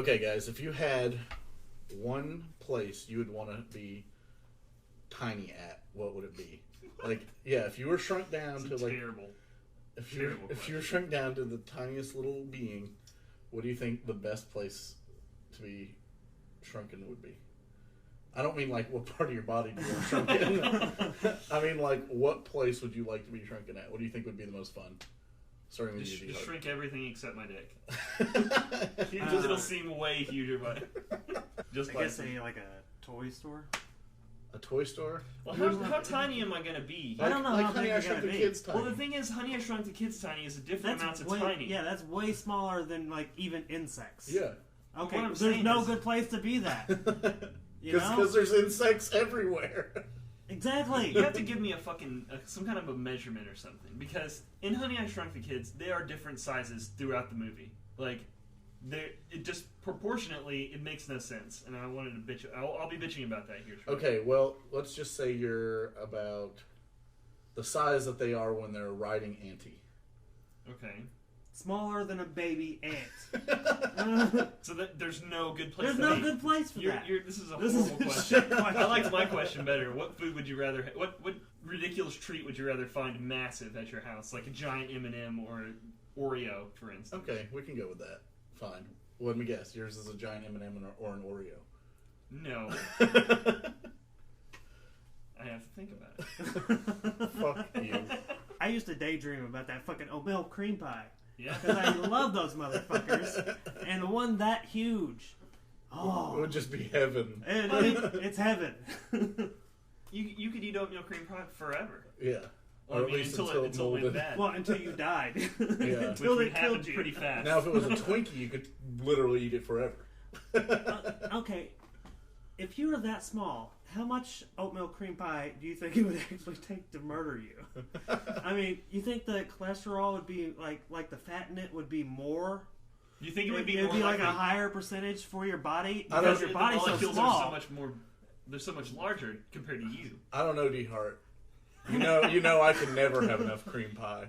Okay, guys, if you had one place you would want to be tiny at, what would it be? Like, yeah, if you were shrunk down to like terrible. If you were shrunk down to the tiniest little being, what do you think the best place to be shrunken would be? I don't mean like what part of your body do you want shrunken. I mean like what place would you like to be shrunken at? What do you think would be the most fun? Starting with you, just shrink everything except my dick. It'll seem way huger, but I guess like a toy store. A toy store? Well, how tiny am I going to be? I don't know like how Honey, big I you're Shrunk going the to be. Kids tiny. Well, the thing is, Honey, I Shrunk the Kids tiny is a different amount of tiny. Yeah, that's way smaller than like even insects. Yeah. Okay, What I'm there's saying no is- good place to be that. You know? Because there's insects everywhere. Exactly. You have to give me some kind of a measurement or something, because in Honey, I Shrunk the Kids, there are different sizes throughout the movie. Like, it just proportionately, it makes no sense, and I wanted to bitch. I'll be bitching about that here. Shortly. Okay, well, let's just say you're about the size that they are when they're riding Auntie. Okay. Smaller than a baby ant. So there's no good place. There's no good place for that. This is a horrible question. I liked my question better. What food would you rather? What ridiculous treat would you rather find massive at your house, like a giant M&M or Oreo, for instance? Okay, we can go with that. Fine. Let me guess. Yours is a giant M&M or an Oreo. No. I have to think about it. Fuck you. I used to daydream about that fucking oatmeal cream pie. Yeah. Because I love those motherfuckers. And one that huge. Oh. It would just be heaven. It's heaven. You could eat oatmeal cream pie forever. Yeah. Well, I mean, until it went bad. Well, until you died. Yeah. Until Which they happened killed you. pretty fast. Now, if it was a Twinkie, you could literally eat it forever. Okay. If you were that small, how much oatmeal cream pie do you think it would actually take to murder you? I mean, you think the cholesterol would be like the fat in it would be more? You think it would be It'd more be like likely? a higher percentage for your body I don't- because your The body's so molecules small. are so much more. They're so much larger compared to you. I don't know, D-Hart. You know, I can never have enough cream pie.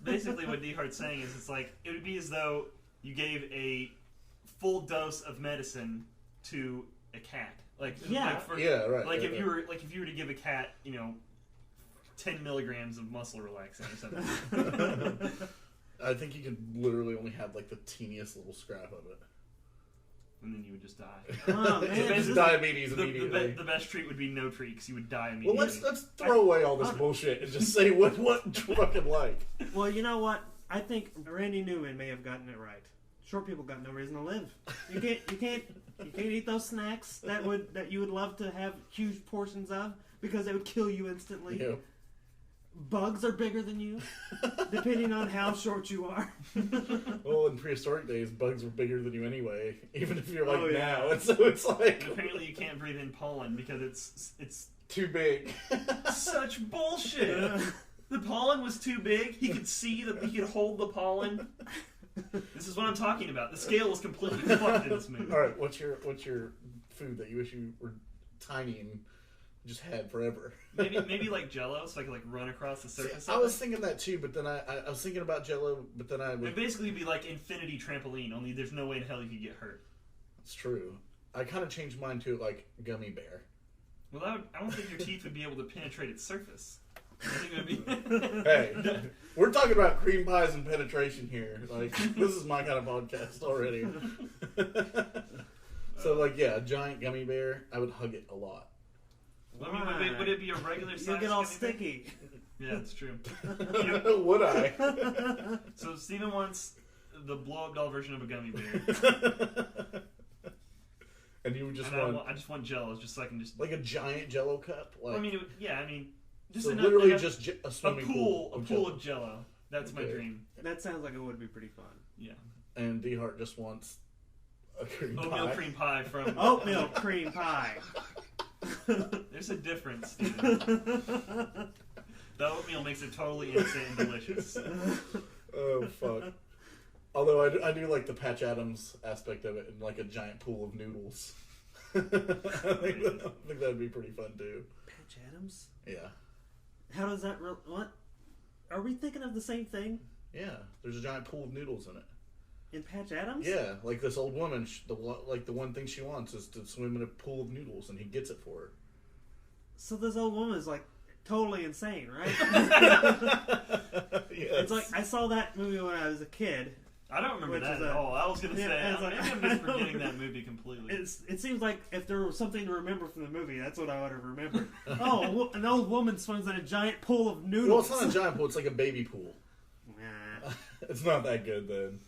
Basically, what D-Hart's saying is, it's like it would be as though you gave a full dose of medicine to a cat. Like Yeah. Yeah, right. Like right, if right. you were to give a cat, 10 milligrams of muscle relaxant or something. I think you could literally only have like the teeniest little scrap of it. And then you would just die. Oh, man. It's diabetes immediately. The best treat would be no treat, because you would die immediately. Well, let's throw away all this bullshit and just say what you fucking like. Well, you know what? I think Randy Newman may have gotten it right. Short people got no reason to live. You can't eat those snacks that you would love to have huge portions of because they would kill you instantly. Yeah. Bugs are bigger than you, depending on how short you are. Well, in prehistoric days, bugs were bigger than you anyway, even if you're like Oh, yeah. now. And so it's like Apparently, you can't breathe in pollen because it's too big. such bullshit. The pollen was too big. He could see that he could hold the pollen. This is what I'm talking about. The scale was completely fucked in this movie. All right, what's your food that you wish you were tiny and just had forever? Maybe like Jello, so I could like run across the surface. I was thinking that too, but then I was thinking about Jello, but then I would. It'd basically be like infinity trampoline. Only there's no way in hell you could get hurt. It's true. I kind of changed mine to like gummy bear. Well, I don't think your teeth would be able to penetrate its surface. I think it would be. Hey, we're talking about cream pies and penetration here. Like, this is my kind of podcast already. So, like, yeah, a giant gummy bear, I would hug it a lot. I mean, would it be a regular size? You'll get all gummy bear? sticky. Yeah, that's true. Would I? So Steven wants the blow-up doll version of a gummy bear. And you would just And want I just want Jello, just so I can just. like a giant Jello cup. Like, I mean, just so enough, literally enough- just a a swimming pool of of Jello. That's my Okay. dream. That sounds like it would be pretty fun. Yeah. And D-Hart just wants a cream Oatmeal pie. cream pie from. Oatmeal cream pie. There's a difference, Steven. The oatmeal makes it totally innocent and delicious. Oh, fuck. Although I do like the Patch Adams aspect of it and like a giant pool of noodles. I think that would be pretty fun too. Patch Adams? Yeah. How does that... What? Are we thinking of the same thing? Yeah, there's a giant pool of noodles in it. In Patch Adams? Yeah, like this old woman, the one thing she wants is to swim in a pool of noodles, and he gets it for her. So this old woman is like totally insane, right? Yes. It's like I saw that movie when I was a kid. I don't remember that at all. I was going to say, I'm misforgetting that movie completely. It seems like if there was something to remember from the movie, that's what I would have remembered. Oh, an old woman swims in a giant pool of noodles. Well, it's not a giant pool, it's like a baby pool. Nah. It's not that good, then.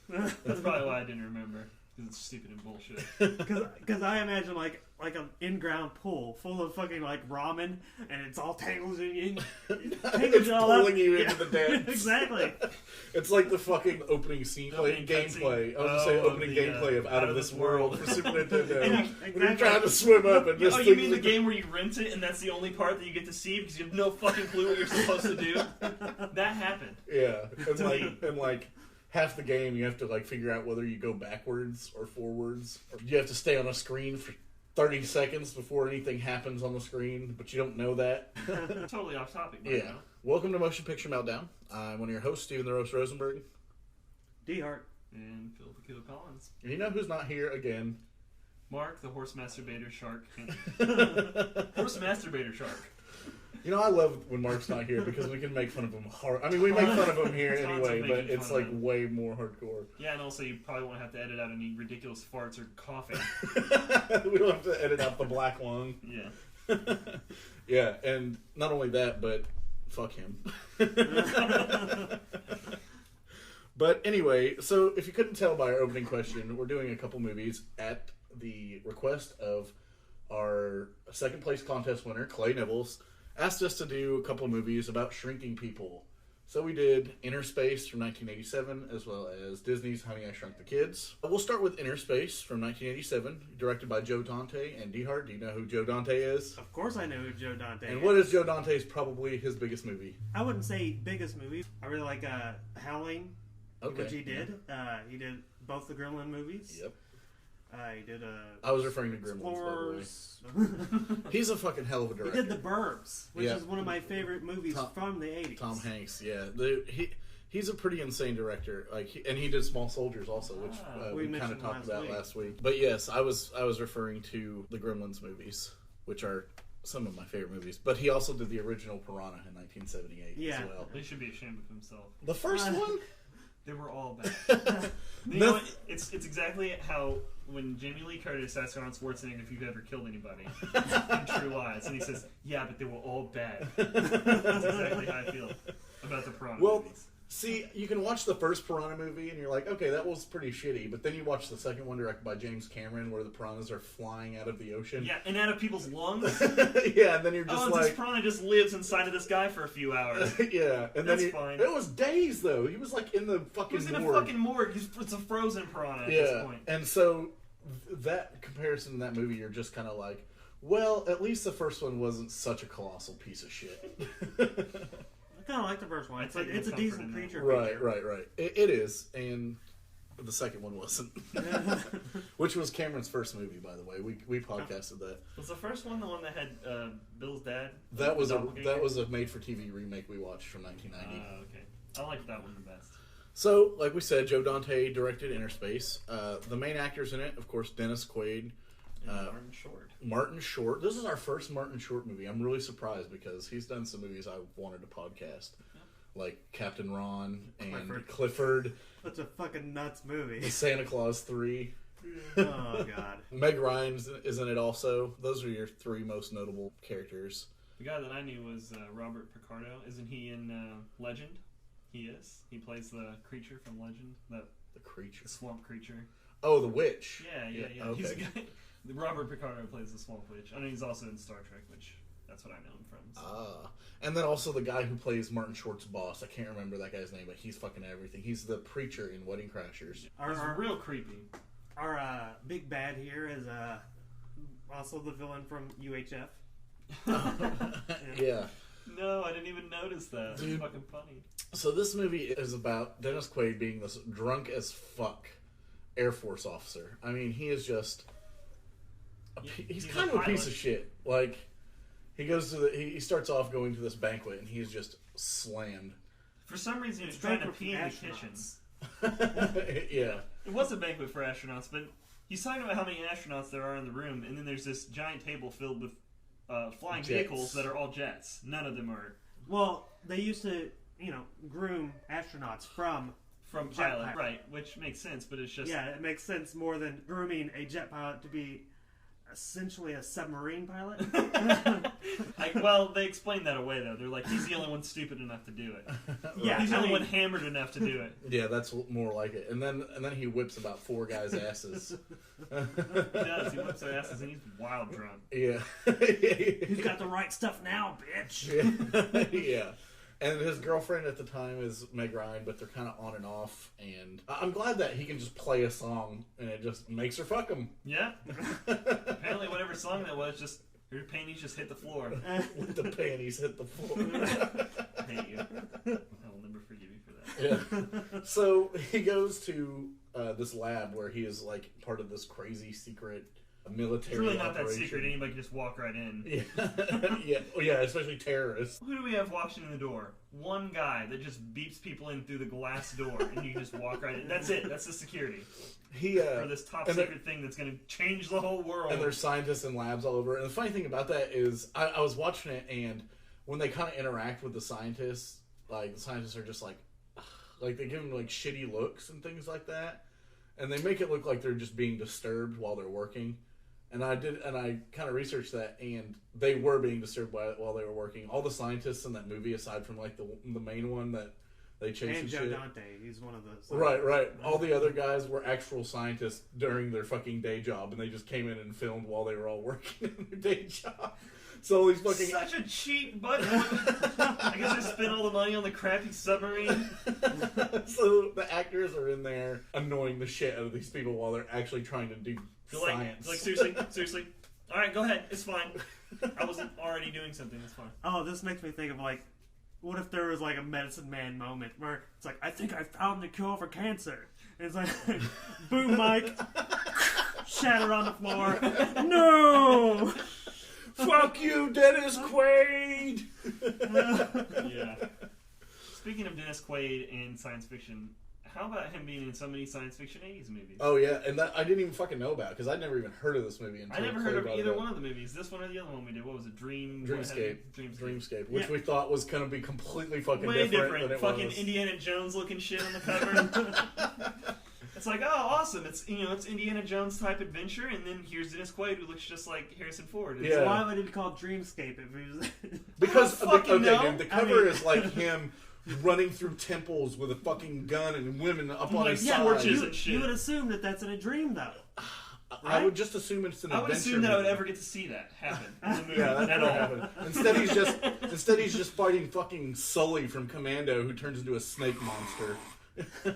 That's probably why I didn't remember. Because it's stupid and bullshit. Because I imagine like an in-ground pool full of fucking like ramen, and it's all tangled in you. It's pulling you into the dance. Exactly. It's like the fucking opening scene, gameplay. I was going to say opening gameplay of Out of This World for Super Nintendo. When you're trying to swim up and just... Oh, you mean the game where you rent it and that's the only part that you get to see because you have no fucking clue what you're supposed to do? That happened. Yeah. And like half the game you have to like figure out whether you go backwards or forwards. Or you have to stay on a screen for 30 seconds before anything happens on the screen, but you don't know that. Totally off topic. Yeah. Now. Welcome to Motion Picture Meltdown. I'm one of your hosts, Steven the Roast Rosenberg. D Hart. And Phil the Killer Collins. And you know who's not here again? Mark, the horse masturbator shark. Horse masturbator shark. You know, I love when Mark's not here because we can make fun of him hard. I mean, we make fun of him here anyway, but it's like way more hardcore. Yeah, and also you probably won't have to edit out any ridiculous farts or coughing. We don't have to edit out the black lung. Yeah. Yeah, and not only that, but fuck him. But anyway, so if you couldn't tell by our opening question, we're doing a couple movies at the request of our second place contest winner, Clay Nevels. Asked us to do a couple of movies about shrinking people. So we did Innerspace from 1987, as well as Disney's Honey, I Shrunk the Kids. We'll start with Innerspace from 1987, directed by Joe Dante and D Hart. Do you know who Joe Dante is? Of course I know who Joe Dante is. And what is Joe Dante's probably his biggest movie? I wouldn't say biggest movie. I really like Howling, which he did. Yeah. He did both the Gremlin movies. Yep. He did I was referring to Gremlins, by the way. He's a fucking hell of a director. He did The Burbs, which is one of my favorite movies from the 80s. Tom Hanks, yeah. He's a pretty insane director. And he did Small Soldiers also, which we kind of talked about last week. But yes, I was referring to the Gremlins movies, which are some of my favorite movies. But he also did the original Piranha in 1978 as well. He should be ashamed of himself. The first one? They were all bad. You know what? It's exactly how when Jamie Lee Curtis asks Arnold Schwarzenegger if you've ever killed anybody in True Lies, and he says, "Yeah, but they were all bad." That's exactly how I feel about the Piranha movies. See, you can watch the first Piranha movie and you're like, okay, that was pretty shitty. But then you watch the second one directed by James Cameron where the piranhas are flying out of the ocean. Yeah, and out of people's lungs. Yeah, and then you're just this piranha just lives inside of this guy for a few hours. Yeah, and that's fine. It was days, though. He was like in the fucking morgue. He was in a fucking morgue. It's a frozen piranha at this point. And so that comparison in that movie, you're just kind of like, well, at least the first one wasn't such a colossal piece of shit. I kind of like the first one. It's a decent creature. Right. It is, and the second one wasn't. Which was Cameron's first movie, by the way. We podcasted that. Was the first one the one that had Bill's dad? That was a made-for-TV remake we watched from 1990. Okay. I liked that one the best. So, like we said, Joe Dante directed Innerspace. The main actors in it, of course, Dennis Quaid. Martin Short. This is our first Martin Short movie. I'm really surprised because he's done some movies I wanted to podcast. Like Captain Ron and Clifford. Such a fucking nuts movie. Santa Claus 3. Oh, God. Meg Ryan is in it also. Those are your three most notable characters. The guy that I knew was Robert Picardo. Isn't he in Legend? He is. He plays the creature from Legend. The creature? The swamp creature. Oh, the witch. Yeah. Okay. He's a guy. Robert Picardo plays the Swamp Witch. I mean, he's also in Star Trek, which that's what I know him from. So. And then also the guy who plays Martin Short's boss. I can't remember that guy's name, but he's fucking everything. He's the preacher in Wedding Crashers. He's real creepy. Our big bad here is also the villain from UHF. Yeah. No, I didn't even notice that. Dude, it's fucking funny. So this movie is about Dennis Quaid being this drunk as fuck Air Force officer. I mean, he is just... He's kind of a piece of shit. Like, he goes to he starts off going to this banquet and he's just slammed. For some reason, he was trying to pee in the kitchen. Yeah. It was a banquet for astronauts, but he's talking about how many astronauts there are in the room, and then there's this giant table filled with flying vehicles that are all jets. None of them are. Well, they used to, groom astronauts from pilot, right? Which makes sense, but it's just it makes sense more than grooming a jet pilot to be essentially a submarine pilot. Well, they explained that away though. They're like, he's the only one stupid enough to do it. Yeah, he's the only one hammered enough to do it. Yeah, that's more like it. And then he whips about 4 guys' asses. He does. He whips their asses, and he's wild drunk. Yeah. He's got the right stuff now, bitch. Yeah. And his girlfriend at the time is Meg Ryan, but they're kind of on and off. And I'm glad that he can just play a song and it just makes her fuck him. Yeah. Apparently, whatever song that was, just her panties just hit the floor. With the panties hit the floor. I hate you. I will never forgive you for that. Yeah. So he goes to this lab where he is like part of this crazy secret military It's really not operation. that secret. Anybody can just walk right in. Yeah. Yeah, especially terrorists. Who do we have walks in the door? One guy that just beeps people in through the glass door, and you just walk right in. That's it. That's the security for this top secret thing that's going to change the whole world. And there's scientists and labs all over. And the funny thing about that is, I was watching it, and when they kind of interact with the scientists, like the scientists are just like they give them like shitty looks and things like that, and they make it look like they're just being disturbed while they're working. And I kind of researched that, and they were being disturbed while they were working. All the scientists in that movie, aside from like the main one that they chase and Joe shit. Dante, he's one of the Right. All the other guys were actual scientists during their fucking day job, and they just came in and filmed while they were all working in their day job. So these fucking such a cheap budget. I guess they spent all the money on the crappy submarine. So the actors are in there annoying the shit out of these people while they're actually trying to do science. Like seriously. All right, go ahead. It's fine. I wasn't already doing something. It's fine. Oh, this makes me think of like, what if there was like a medicine man moment where it's like, I think I found the cure for cancer. And it's like, boom mic, shattered on the floor. No! Fuck you, Dennis Quaid! Yeah. Speaking of Dennis Quaid and science fiction, how about him being in so many science fiction 80s movies? Oh yeah, and that I didn't even fucking know about because I'd never even heard of this movie until I never heard of either one of the movies. This one or the other one we did. What was it? Dreamscape, which we thought was going to be completely fucking way different than it fucking was. Indiana Jones looking shit on the cover. It's like, oh, awesome! It's it's Indiana Jones type adventure, and then here's Dennis Quaid who looks just like Harrison Ford. Yeah. So why would it be called Dreamscape if he was? Because dude, the cover is like him running through temples with a fucking gun and women up on his side. Torches and shit. You would assume that that's in a a dream, though. I would just assume it's an adventure. I would assume that I would ever get to see that happen in the movie. Yeah, that at never all. happened. Instead, he's just fighting fucking Sully from Commando, who turns into a snake monster. All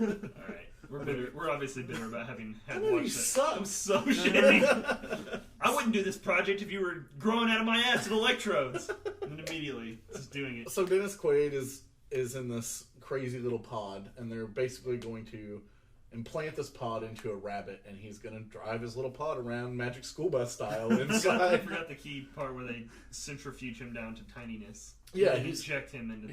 right, we're bitter. We're obviously bitter about having had That movie watched it. sucks. I'm so shitty. I wouldn't do this project if you were growing out of my ass with electrodes. And then immediately just doing it. So Dennis Quaid is in this crazy little pod, and they're basically going to implant this pod into a rabbit, and he's going to drive his little pod around Magic School Bus style I inside. forgot the key part where they centrifuge him down to tininess. Yeah, they inject him into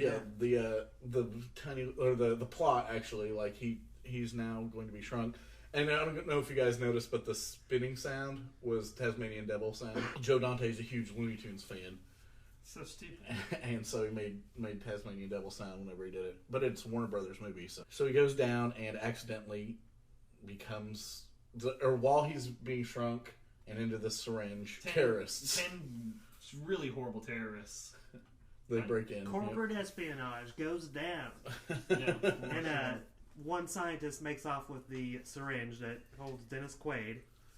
the tiny or the plot actually, like he's now going to be shrunk. And I don't know if you guys noticed, but the spinning sound was Tasmanian Devil sound. Joe Dante's a huge Looney Tunes fan. So stupid. And so he made Tasmanian Devil sound whenever he did it. But it's a Warner Brothers movie. So he goes down and accidentally becomes, while he's being shrunk and into the syringe, terrorists. 10 really horrible terrorists. They break in. Corporate espionage goes down. Yeah. And one scientist makes off with the syringe that holds Dennis Quaid.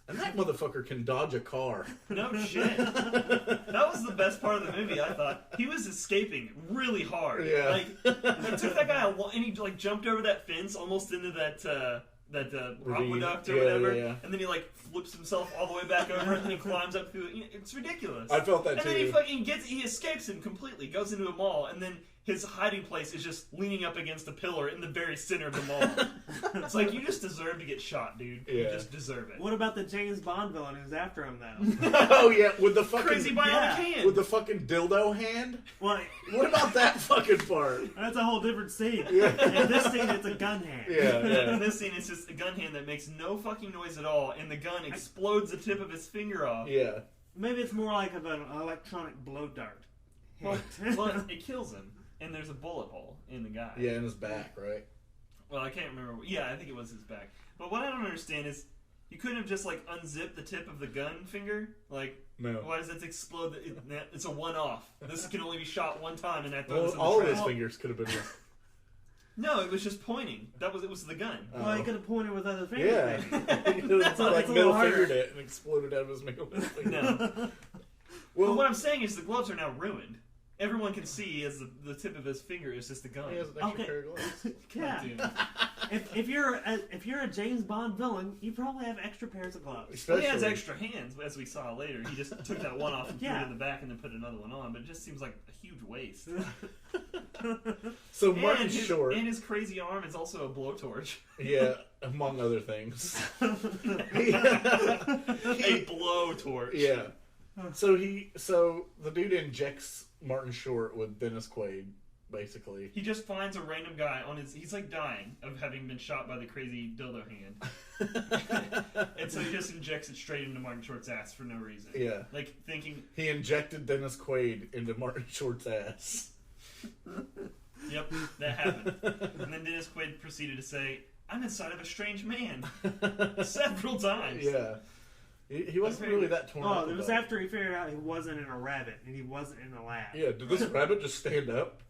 And that motherfucker can dodge a car. No shit. That was the best part of the movie, I thought. He was escaping really hard. Yeah. Like, it took that guy and he like jumped over that fence almost into that aqueduct or whatever. Yeah. And then he like flips himself all the way back over and then he climbs up through it. It's ridiculous. I felt that and too. And then he escapes him completely, goes into a mall, and then his hiding place is just leaning up against a pillar in the very center of the mall. It's like, you just deserve to get shot, dude. You just deserve it. What about the James Bond villain who's after him, though? Oh, yeah, with the fucking... Crazy bionic hand! With the fucking dildo hand? Well, What about that fucking part? that's a whole different scene. Yeah. In this scene, it's a gun hand. Yeah. In this scene, it's just a gun hand that makes no fucking noise at all, and the gun explodes the tip of his finger off. Yeah. Maybe it's more like of an electronic blow dart. Well, it kills him, and there's a bullet hole in the guy. Yeah, in his back, right? Well, I can't remember. Yeah, I think it was his back. But what I don't understand is, you couldn't have just, like, unzipped the tip of the gun finger? Like, No. why does it explode? It's a one-off. This can only be shot one time, and that Well, throws in the all of trash. his fingers could have been... No, it was just pointing. It was the gun. Well, he could have pointed with other fingers. Yeah. Maybe. He was like it's a middle little harder. fingered it and exploded out of his middle finger. No. Well, But what I'm saying is the gloves are now ruined. Everyone can see as the tip of his finger is just a gun. he has an extra Okay. pair of gloves. Yeah. Dude. If you're a James Bond villain, you probably have extra pairs of gloves. Well, he has extra hands, as we saw later. He just took that one off and threw Yeah. it in the back and then put another one on. But it just seems like a huge waste. So Martin and Short, and his crazy arm is also a blowtorch. yeah, among other things. A blowtorch. Yeah. So the dude injects Martin Short with Dennis Quaid, basically. He just finds a random guy on his... He's like dying of having been shot by the crazy dildo hand. And so he just injects it straight into Martin Short's ass for no reason. Yeah. Like, thinking... He injected Dennis Quaid into Martin Short's ass. Yep, that happened. And then Dennis Quaid proceeded to say, "I'm inside of a strange man." Several times. Yeah. He wasn't really that torn up. Oh, it was about after he figured out he wasn't in a rabbit and he wasn't in a lab. Yeah, did this rabbit just stand up?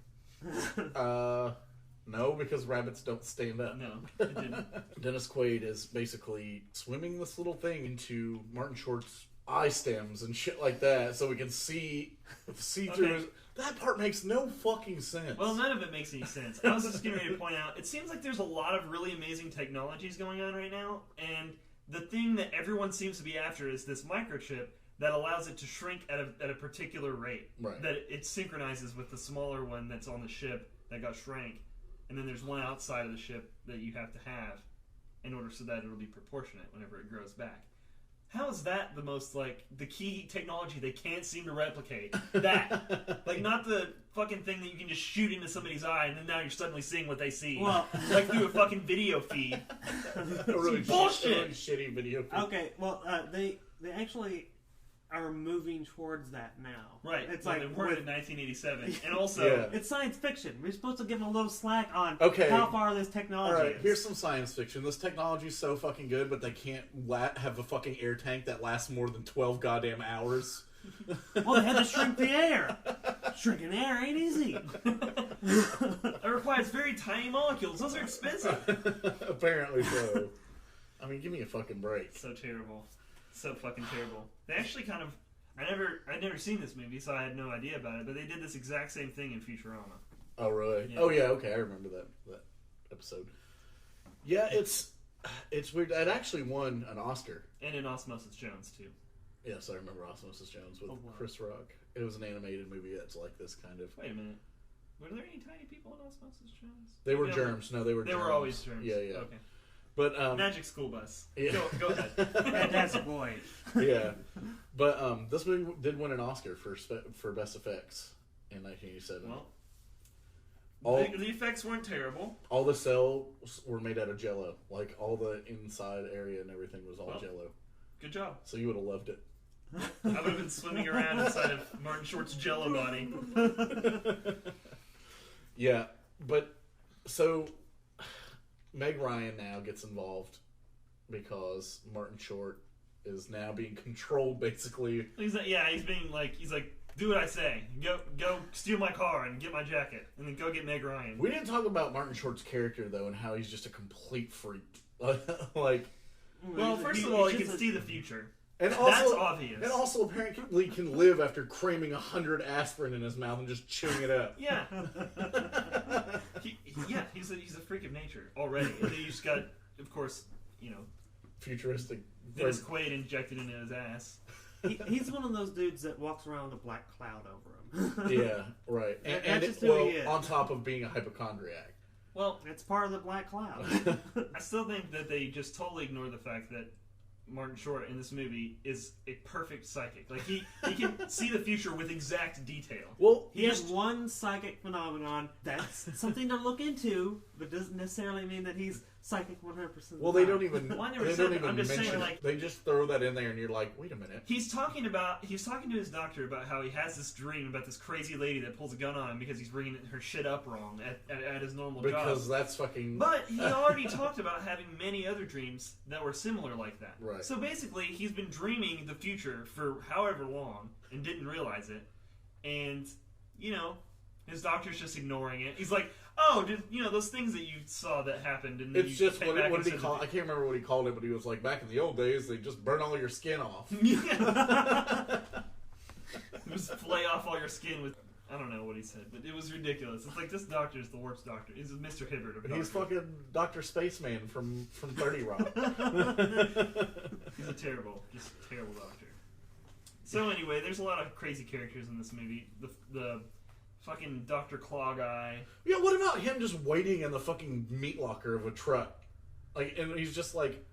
No, because rabbits don't stand up. No, it didn't. Dennis Quaid is basically swimming this little thing into Martin Short's eye stems and shit like that, so we can see through his... That part makes no fucking sense. Well, none of it makes any sense. I was just getting ready to point out, it seems like there's a lot of really amazing technologies going on right now, and the thing that everyone seems to be after is this microchip that allows it to shrink at a particular rate. Right. That it synchronizes with the smaller one that's on the ship that got shrank, and then there's one outside of the ship that you have to have in order so that it'll be proportionate whenever it grows back. How is that the most, like, the key technology they can't seem to replicate? That. Like, not the fucking thing that you can just shoot into somebody's eye and then now you're suddenly seeing what they see. Well, like through a fucking video feed. a really bullshit. A really shitty video. okay, well, they actually are moving towards that now. Right. It's well, like they were in 1987. And also... Yeah. It's science fiction. We're supposed to give them a little slack on Okay. how far this technology Alright, is. here's some science fiction. This technology's so fucking good, but they can't have a fucking air tank that lasts more than 12 goddamn hours. Well, they had to shrink the air. Shrinking air ain't easy. It requires very tiny molecules. Those are expensive. Apparently so. I mean, give me a fucking break. So terrible. So fucking terrible. They actually kind of... I'd never seen this movie, so I had no idea about it, but they did this exact same thing in Futurama. Oh, really? Yeah. Oh, yeah, okay, I remember that episode. Yeah, it's weird. It actually won an Oscar. And in Osmosis Jones, too. Yes, I remember Osmosis Jones with Oh, wow. Chris Rock. It was an animated movie that's like this kind of... Wait a minute. Were there any tiny people in Osmosis Jones? They were Yeah, germs. No, they were They germs. were always germs. Yeah, yeah. Okay. But, Magic School Bus. Yeah. Go ahead. Fantastic boy. yeah. But this movie did win an Oscar for Best Effects in 1987. Well, the effects weren't terrible. All the cells were made out of Jello. Like, all the inside area and everything was all Jello. Good job. So you would have loved it. I would have been swimming around inside of Martin Short's Jello body. Yeah, but so Meg Ryan now gets involved because Martin Short is now being controlled, basically. He's like, do what I say. Go steal my car and get my jacket, and then go get Meg Ryan. We didn't talk about Martin Short's character though, and how he's just a complete freak. Like, well, first of all, he can see the future. and also, That's obvious. And also, apparently, can live after cramming 100 aspirin in his mouth and just chewing it up. Yeah. He's a freak of nature already. And then you just got, of course, Futuristic. Dennis Quaid injected into his ass. He's one of those dudes that walks around with a black cloud over him. Yeah, right. And that's just who he is. on top of being a hypochondriac. Well, It's part of the black cloud. I still think that they just totally ignore the fact that Martin Short in this movie is a perfect psychic. Like he can see the future with exact detail. Well, He has one psychic phenomenon that's something to look into, but doesn't necessarily mean that he's psychic 100%. well, they don't even. Well, I never they said don't that. even I'm just saying, mention it. like- They just throw that in there, and you're like, wait a minute. He's talking to his doctor about how he has this dream about this crazy lady that pulls a gun on him because he's bringing her shit up wrong at his normal job. Because that's fucking. But he already talked about having many other dreams that were similar like that. Right. So basically, he's been dreaming the future for however long and didn't realize it. And, his doctor's just ignoring it. He's like, oh, those things that you saw that happened. And then It's you just, came what back did and he said call? that- I can't remember what he called it, but he was like, back in the old days, they just burn all your skin off. Yeah. Just flay off all your skin with... I don't know what he said, but it was ridiculous. It's like, this doctor is the worst doctor. He's Mr. Hibbert of He's doctors. fucking Dr. Spaceman from 30 Rock. He's a terrible doctor. So anyway, there's a lot of crazy characters in this movie. The fucking Dr. Claw guy. Yeah, what about him just waiting in the fucking meat locker of a truck? Like, and he's just like,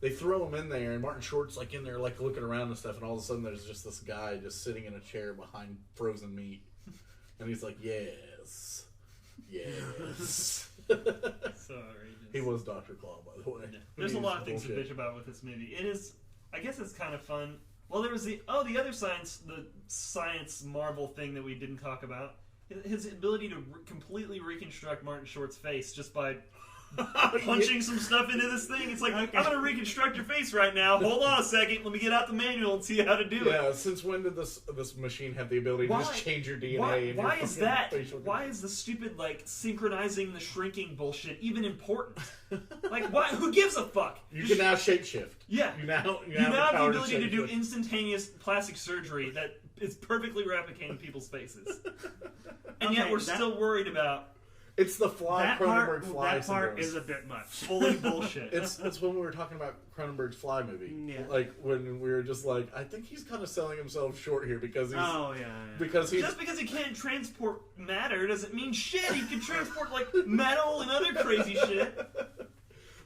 they throw him in there, and Martin Short's like in there, like looking around and stuff, and all of a sudden there's just this guy just sitting in a chair behind frozen meat, and he's like, yes. Sorry. He was Dr. Claw, by the way. Yeah. There's a lot of things to bitch about with this movie. It is, I guess it's kind of fun. Well, there was the other science Marvel thing that we didn't talk about. His ability to completely reconstruct Martin Short's face just by punching some stuff into this thing. It's like, Okay. I'm going to reconstruct your face right now. Hold on a second. Let me get out the manual and see how to do it. Yeah, since when did this machine have the ability to just change your DNA? Why is that? Why is the stupid, synchronizing the shrinking bullshit even important? Why? Who gives a fuck? You can now shapeshift. Yeah. You now have the power ability to do shapeshift. instantaneous plastic surgery that is perfectly replicating people's faces. And yet Okay, we're still worried about It's the Cronenberg fly that part syndrome. is a bit much. fully bullshit. It's when we were talking about Cronenberg's Fly movie. Yeah. Like when we were just like, I think he's kind of selling himself short here because he's Yeah. because he's Just because he can't transport matter doesn't mean shit. He can transport metal and other crazy shit.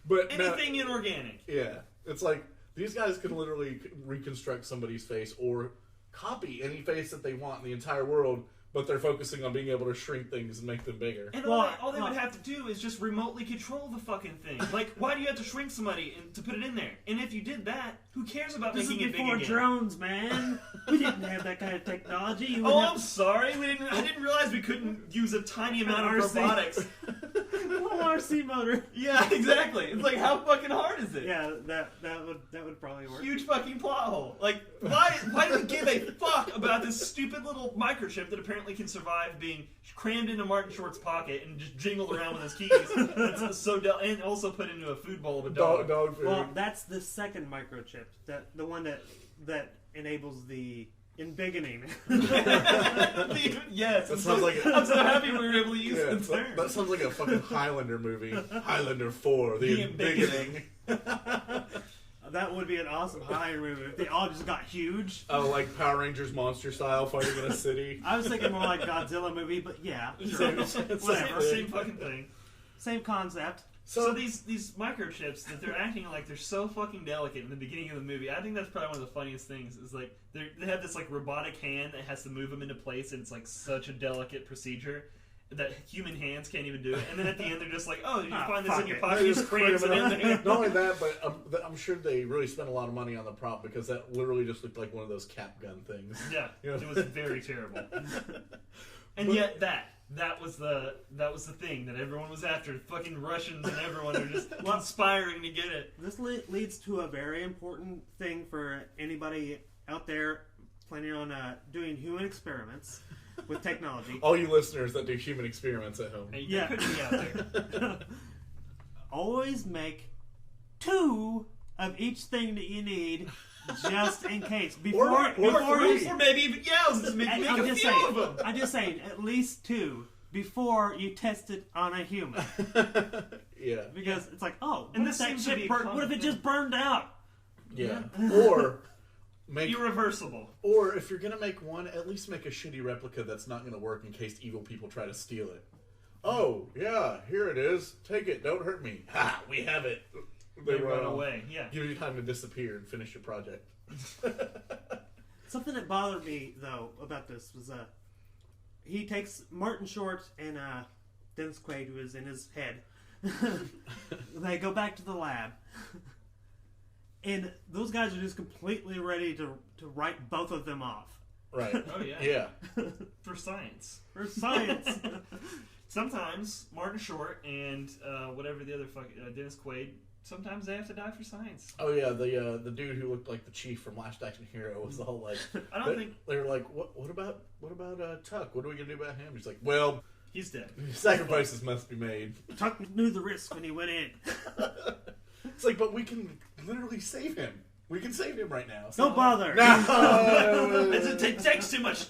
but Anything inorganic. yeah, it's like these guys can literally reconstruct somebody's face or copy any face that they want in the entire world. But they're focusing on being able to shrink things and make them bigger. And Well, all they would have to do is just remotely control the fucking thing. Why do you have to shrink somebody to put it in there? And if you did that, who cares about This is making it big before again? drones, man. We didn't have that kind of technology. You Oh, would I'm sorry. I didn't realize we couldn't use a tiny amount of RC. robotics. Little RC motor. Yeah, exactly. It's like, how fucking hard is it? Yeah, that would probably work. Huge fucking plot hole. Why do we give a fuck about this stupid little microchip that apparently can survive being crammed into Martin Short's pocket and just jingled around with his keys? And also put into a food bowl of a dog. Dog food. Well, that's the second microchip. The one that enables the embiggening. Yes, That sounds like I'm so happy we were able to use the term. that sounds like a fucking Highlander movie. Highlander 4, the embiggening. That would be an awesome Highlander movie if they all just got huge. Oh, like Power Rangers monster style fighting in a city. I was thinking more like Godzilla movie, but yeah, sure. Whatever. Same fucking thing. Same concept. So these microchips that they're acting like they're so fucking delicate in the beginning of the movie, I think that's probably one of the funniest things. Is they have this robotic hand that has to move them into place, and it's such a delicate procedure that human hands can't even do it. And then at the end they're just like, "Oh, did you find this in your pocket?" You just cramps it in there. Not only that, but I'm sure they really spent a lot of money on the prop because that literally just looked like one of those cap gun things. Yeah, You know? it was very terrible. And yet that was the thing that everyone was after. Fucking Russians and everyone are just conspiring to get it. This leads to a very important thing for anybody out there planning on doing human experiments with technology. All you listeners that do human experiments at home. Hey, Yeah. they couldn't be out there. Always make 2 of each thing that you need, just in case. Before Or three. Or maybe even make I'm a just few saying. of them. I'm just saying, at least 2 before you test it on a human, Yeah. because it's like, oh, And what this if that seems to shit be a burn? What if it common just burned out? Yeah. Or irreversible. Or if you're gonna make one, at least make a shitty replica that's not gonna work in case evil people try to steal it. Oh yeah, here it is. Take it. Don't hurt me. Ha! We have it. They run away. Yeah. Give you time to disappear and finish your project. Something that bothered me though about this was he takes Martin Short and Dennis Quaid, who is in his head. They go back to the lab. And those guys are just completely ready to write both of them off. Right. Oh, yeah. Yeah. For science. For science. Sometimes Martin Short and whatever the other Dennis Quaid, sometimes they have to die for science. Oh yeah, the dude who looked like the chief from Last Action Hero was all like, I don't think they were like, what about Tuck? What are we gonna do about him? He's like, well, he's dead. Sacrifices must be made. Tuck knew the risk when he went in. It's like, but we can literally save him. We can save him right now. Don't bother. No, it takes too much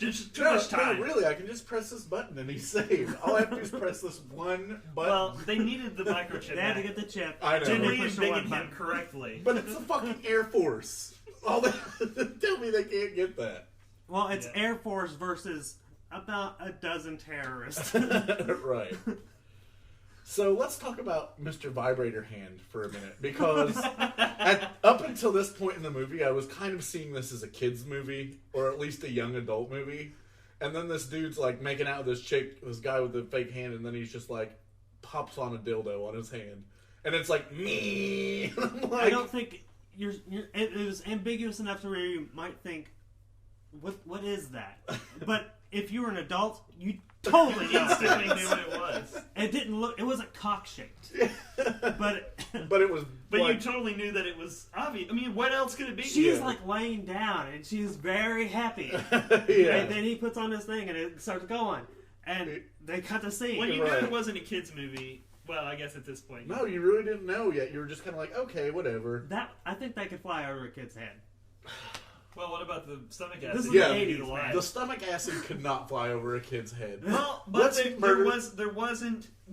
time. No, really, I can just press this button and he's saved. All I have to do is press this one button. Well, they needed the microchip. They had to get the chip. I know. Generally embedding him correctly. But it's the fucking Air Force. All they tell me they can't get that. Well, it's Air Force versus about a dozen terrorists. Right. So let's talk about Mr. Vibrator Hand for a minute, because up until this point in the movie, I was kind of seeing this as a kid's movie, or at least a young adult movie. And then this dude's like making out with this chick, this guy with the fake hand, and then he's just like pops on a dildo on his hand, and it's like me. Like, I don't think it was ambiguous enough to where you might think, what is that? But if you were an adult, you totally instantly knew what it was. It didn't look. It wasn't cock shaped. But it was. But you totally knew that it was obvious. I mean, what else could it be? She's like laying down, and she's very happy. Yeah. And then he puts on this thing, and it starts going, and they cut the scene. Well, you knew it wasn't a kids' movie. Well, I guess at this point. No, you really didn't know yet. You were just kind of like, okay, whatever. I think they could fly over a kid's head. Well, what about the stomach acid? This is the 80s, man. The stomach acid could not fly over a kid's head. Well, but there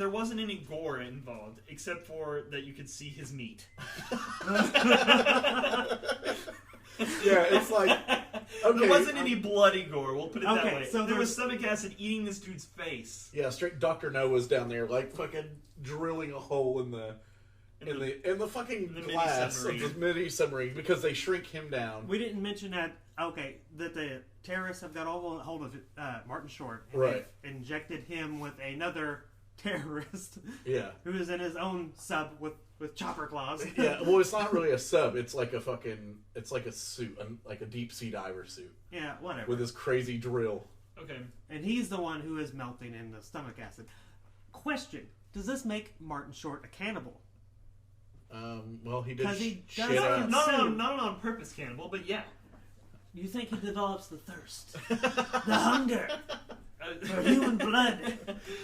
wasn't any gore involved, except for that you could see his meat. Yeah, it's like, okay, there wasn't any bloody gore. We'll put it that way. So there was stomach acid eating this dude's face. Yeah, straight Dr. Noah's down there, like fucking drilling a hole in the fucking glass of the mini submarine, because they shrink him down. We didn't mention that. Okay, that the terrorists have got all hold of Martin Short, and right? Injected him with another terrorist. Yeah, who is in his own sub with chopper claws. Yeah, well, it's not really a sub. It's like a suit, like a deep sea diver suit. Yeah, whatever. With his crazy drill. Okay. And he's the one who is melting in the stomach acid. Question: does this make Martin Short a cannibal? Well, he did shit does out. Not on purpose cannibal, but yeah. You think he develops the thirst, the hunger for human blood?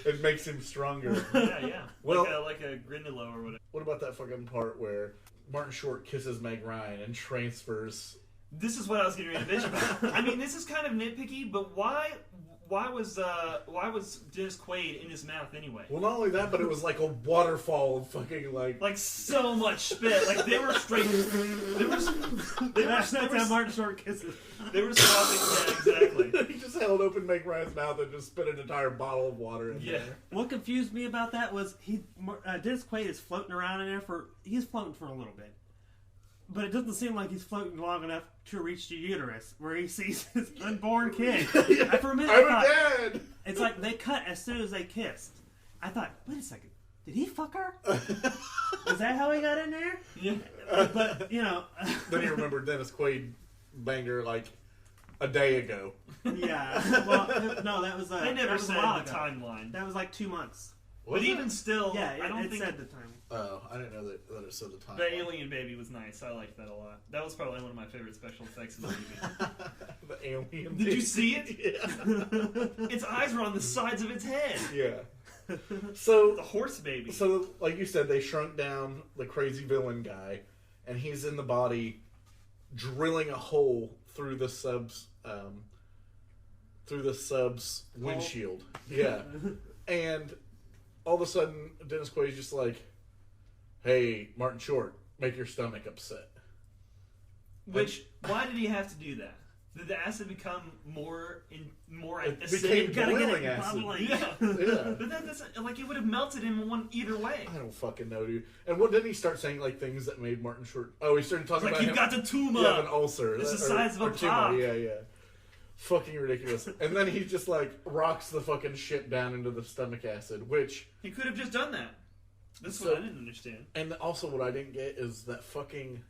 It makes him stronger. Yeah. Well, like a Grindylow or whatever. What about that fucking part where Martin Short kisses Meg Ryan and transfers? This is what I was getting ready to bitch about. I mean, this is kind of nitpicky, but why was Dennis Quaid in his mouth anyway? Well, not only that, but it was like a waterfall of fucking like so much spit. Like they were straight. That's how Martin Short kisses. They were swapping. Yeah, exactly. He just held open Meg Ryan's mouth and just spit an entire bottle of water in there. What confused me about that was Dennis Quaid is floating around in there he's floating for a little bit. But it doesn't seem like he's floating long enough to reach the uterus, where he sees his unborn kid. Yeah, for a minute, I'm dead. It's like they cut as soon as they kissed. I thought, wait a second, did he fuck her? Is that how he got in there? Yeah. But Then you remember Dennis Quaid banged her like a day ago. Yeah. Well, no, that was. They never said the timeline. That was like 2 months. But even still, yeah, I don't think said the time. Oh, I didn't know that it said the time. The alien baby was nice. I liked that a lot. That was probably one of my favorite special effects in the movie. The alien. Did you see it? Yeah. Its eyes were on the sides of its head. Yeah. So the horse baby. So, like you said, they shrunk down the crazy villain guy, and he's in the body, drilling a hole through the sub's windshield. Yeah. And all of a sudden, Dennis Quaid's just like, "Hey, Martin Short, make your stomach upset." Which, why did he have to do that? Did the acid become more It acidic? became boiling acid. Yeah. But that doesn't, like, it would have melted him either way. I don't fucking know, dude. And what didn't he start saying, like, things that made Martin Short... Oh, he started talking about you've got the tumor. You have an ulcer. It's the size of a pop. Yeah. Fucking ridiculous. And then he just, like, rocks the fucking shit down into the stomach acid, which... He could have just done that. That's what I didn't understand. And also what I didn't get is that fucking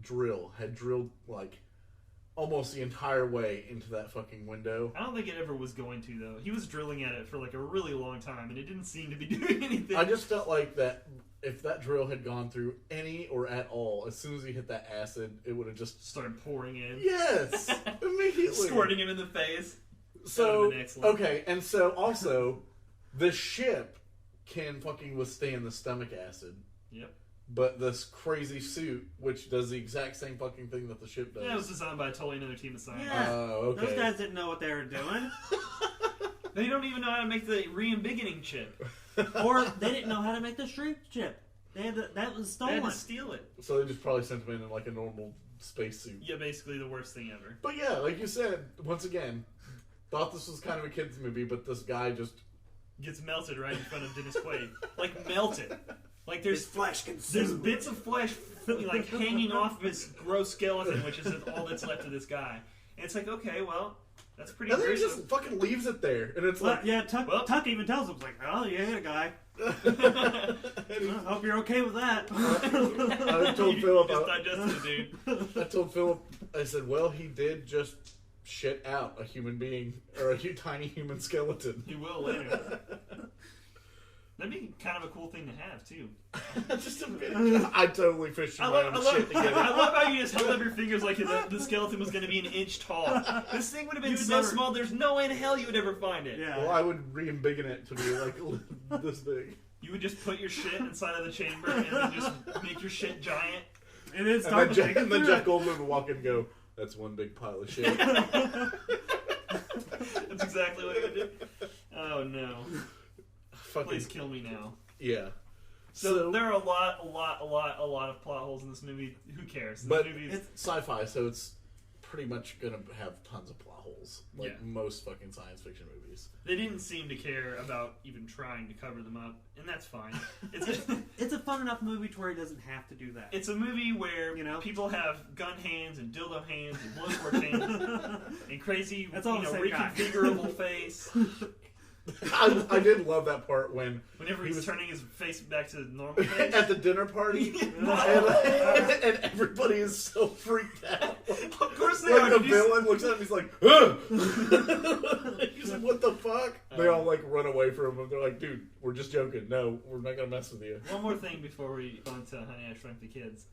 drill had drilled, like, almost the entire way into that fucking window. I don't think it ever was going to, though. He was drilling at it for, like, a really long time, and it didn't seem to be doing anything. I just felt like that if that drill had gone through any or at all, as soon as he hit that acid, it would have just... started pouring in. Yes! Immediately! Squirting him in the face. So, okay, and so also, the ship can fucking withstand the stomach acid. Yep. But this crazy suit, which does the exact same fucking thing that the ship does. Yeah, it was designed by a totally another team of scientists. Yeah. Oh, okay. Those guys didn't know what they were doing. They don't even know how to make the re-embiggening chip. Or they didn't know how to make the shrink chip. That was stolen. They had to steal it. So they just probably sent him in like a normal spacesuit. Yeah, basically the worst thing ever. But yeah, like you said, once again, thought this was kind of a kid's movie, but this guy just... gets melted right in front of Dennis Quaid. Like, melted. Like, there's flesh consumed. There's bits of flesh, like, hanging off of his gross skeleton, which is all that's left of this guy. And it's like, okay, well, that's pretty And then he gruesome. just fucking leaves it there. And it's like... Yeah, Tuck even tells him, like, oh, you hit a guy. I hope you're okay with that. I told Philip... Just digested it, dude. I told Philip, I said, well, he did just shit out a human being, or a tiny human skeleton. He will later. That'd be kind of a cool thing to have, too. Just a bit. I totally fished my own shit together. I love how you just held up your fingers like the skeleton was going to be an inch tall. This thing would have been so small, there's no way in hell you would ever find it. Yeah. Well, I would re-embiggen it to be like this big. You would just put your shit inside of the chamber and then just make your shit giant. And then Jack Goldblum would walk in and go, that's one big pile of shit. That's exactly what he would do. Oh, no. Please kill me now. Yeah. So there are a lot of plot holes in this movie. Who cares? But it's sci-fi, so it's pretty much gonna have tons of plot holes, like most fucking science fiction movies. They didn't seem to care about even trying to cover them up, and that's fine. It's a fun enough movie to where he doesn't have to do that. It's a movie where people have gun hands and dildo hands and blowtorch hands and crazy, reconfigurable face. I did love that part whenever he's turning his face back to normal face. At the dinner party, and everybody is so freaked out. Of course they like are. The villain looks at him, he's like, "Ugh!" He's like, "What the fuck?" They all like run away from him. They're like, "Dude, we're just joking. No, we're not gonna mess with you." One more thing before we go into Honey, I Shrunk the Kids.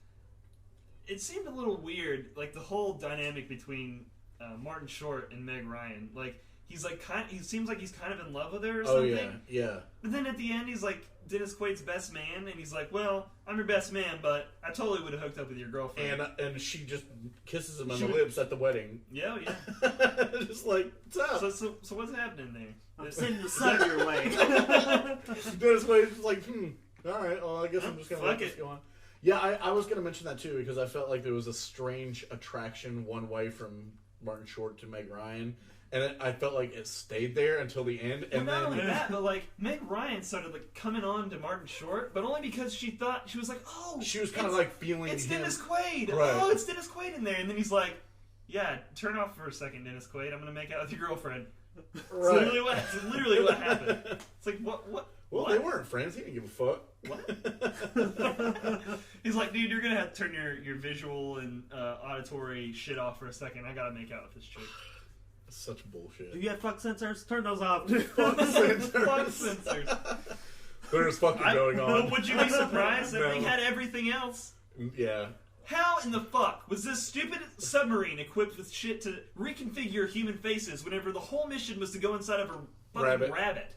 It seemed a little weird, like the whole dynamic between Martin Short and Meg Ryan, like. He's like he seems like he's kind of in love with her or something. Oh yeah. But then at the end he's like Dennis Quaid's best man, and he's like, "Well, I'm your best man, but I totally would have hooked up with your girlfriend." And she just kisses him on the lips at the wedding. Yeah. Just like, what's up? So what's happening there? I'm sending the sun your way. Dennis Quaid's like, all right. Well, I guess I'm just gonna let this go on. Yeah, I was gonna mention that too because I felt like there was a strange attraction one way from Martin Short to Meg Ryan. And I felt like it stayed there until the end. And not only that, but like Meg Ryan started like coming on to Martin Short, but only because she was like, "Oh, she was kind of like feeling it's him. Dennis Quaid. Right. Oh, it's Dennis Quaid in there." And then he's like, "Yeah, turn off for a second, Dennis Quaid. I'm gonna make out with your girlfriend." Right. It's literally what happened. It's like what? Well, they weren't friends. He didn't give a fuck. What? He's like, dude, you're gonna have to turn your visual and auditory shit off for a second. I gotta make out with this chick. Such bullshit. Do you have fuck sensors? Turn those off. Fuck sensors. Fuck sensors. There's fucking going on. Would you be surprised if we had everything else? Yeah. How in the fuck was this stupid submarine equipped with shit to reconfigure human faces whenever the whole mission was to go inside of a fucking rabbit?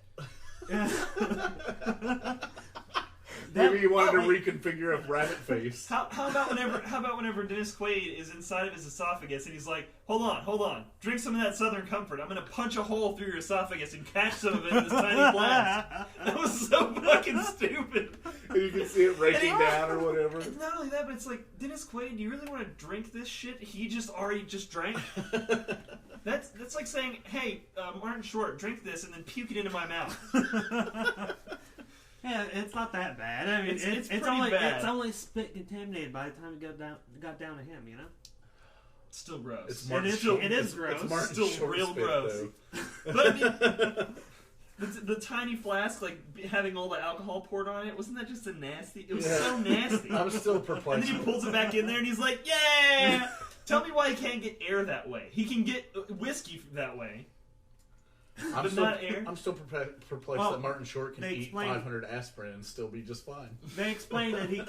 Maybe he wanted to reconfigure a rabbit face. How about whenever Dennis Quaid is inside of his esophagus and he's like, hold on, drink some of that Southern Comfort. I'm gonna punch a hole through your esophagus and catch some of it in this tiny flask. That was so fucking stupid. And you can see it breaking down or whatever. It's not only that, but it's like, Dennis Quaid, do you really want to drink this shit he already drank? That's like saying, hey, Martin Short, drink this and then puke it into my mouth. Yeah, it's not that bad. I mean, it's only bad. It's only spit contaminated by the time it got down to him, you know? It's still gross. It is gross. It's still real gross. But I mean, the tiny flask, like having all the alcohol poured on it, wasn't that just a nasty? It was so nasty. I'm still perplexed. And then he pulls it back in there and he's like, yeah! Tell me why he can't get air that way. He can get whiskey that way. I'm still perplexed that Martin Short can eat 500 aspirin and still be just fine. They explain that he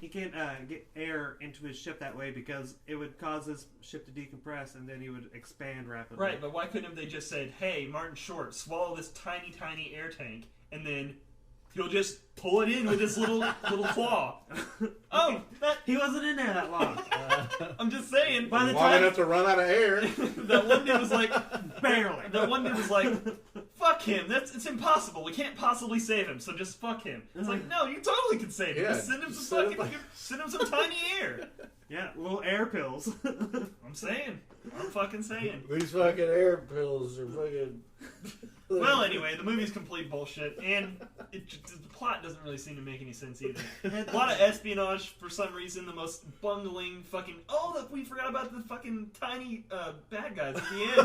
can't get air into his ship that way because it would cause his ship to decompress and then he would expand rapidly. Right, but why couldn't have they just said, hey, Martin Short, swallow this tiny, tiny air tank, and then he'll just pull it in with his little claw. Oh, he wasn't in there that long. I'm just saying. By the long enough to run out of air. That one dude was like, barely. That one dude was like, fuck him. It's impossible. We can't possibly save him. So just fuck him. It's like, no, you totally can save him. Yeah, just send him send him some tiny air. Yeah, little air pills. I'm fucking saying. These fucking air pills are fucking. Well, anyway, the movie's complete bullshit, and the plot doesn't really seem to make any sense either. A lot of espionage for some reason. The most bungling fucking. Oh, we forgot about the fucking tiny bad guys at the end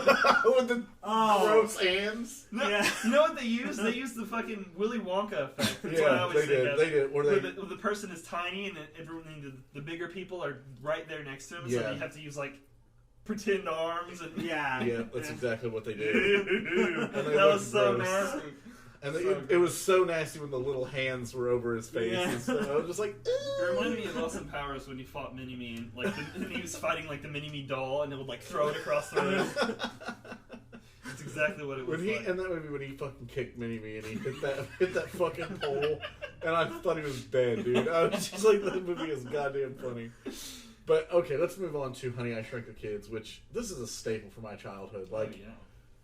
with the gross hands. No, yeah. You know what they use? They use the fucking Willy Wonka effect. That's what I always think of. They did. Where the person is tiny, and the bigger people are right there next to him. Yeah. So you have to use like pretend arms and yeah, that's exactly what they did. That was so nasty. And it was so nasty when the little hands were over his face. Yeah. And stuff. I was just like, it reminded me of Austin Powers when he fought Mini-Me, and like and he was fighting like the Mini-Me doll, and it would like throw it across the room. That's exactly what it was like. And that movie when he fucking kicked Mini-Me and he hit that fucking pole, and I thought he was dead, dude. I was just like, that movie is goddamn funny. But okay, let's move on to Honey, I Shrunk the Kids, which this is a staple from my childhood. Like,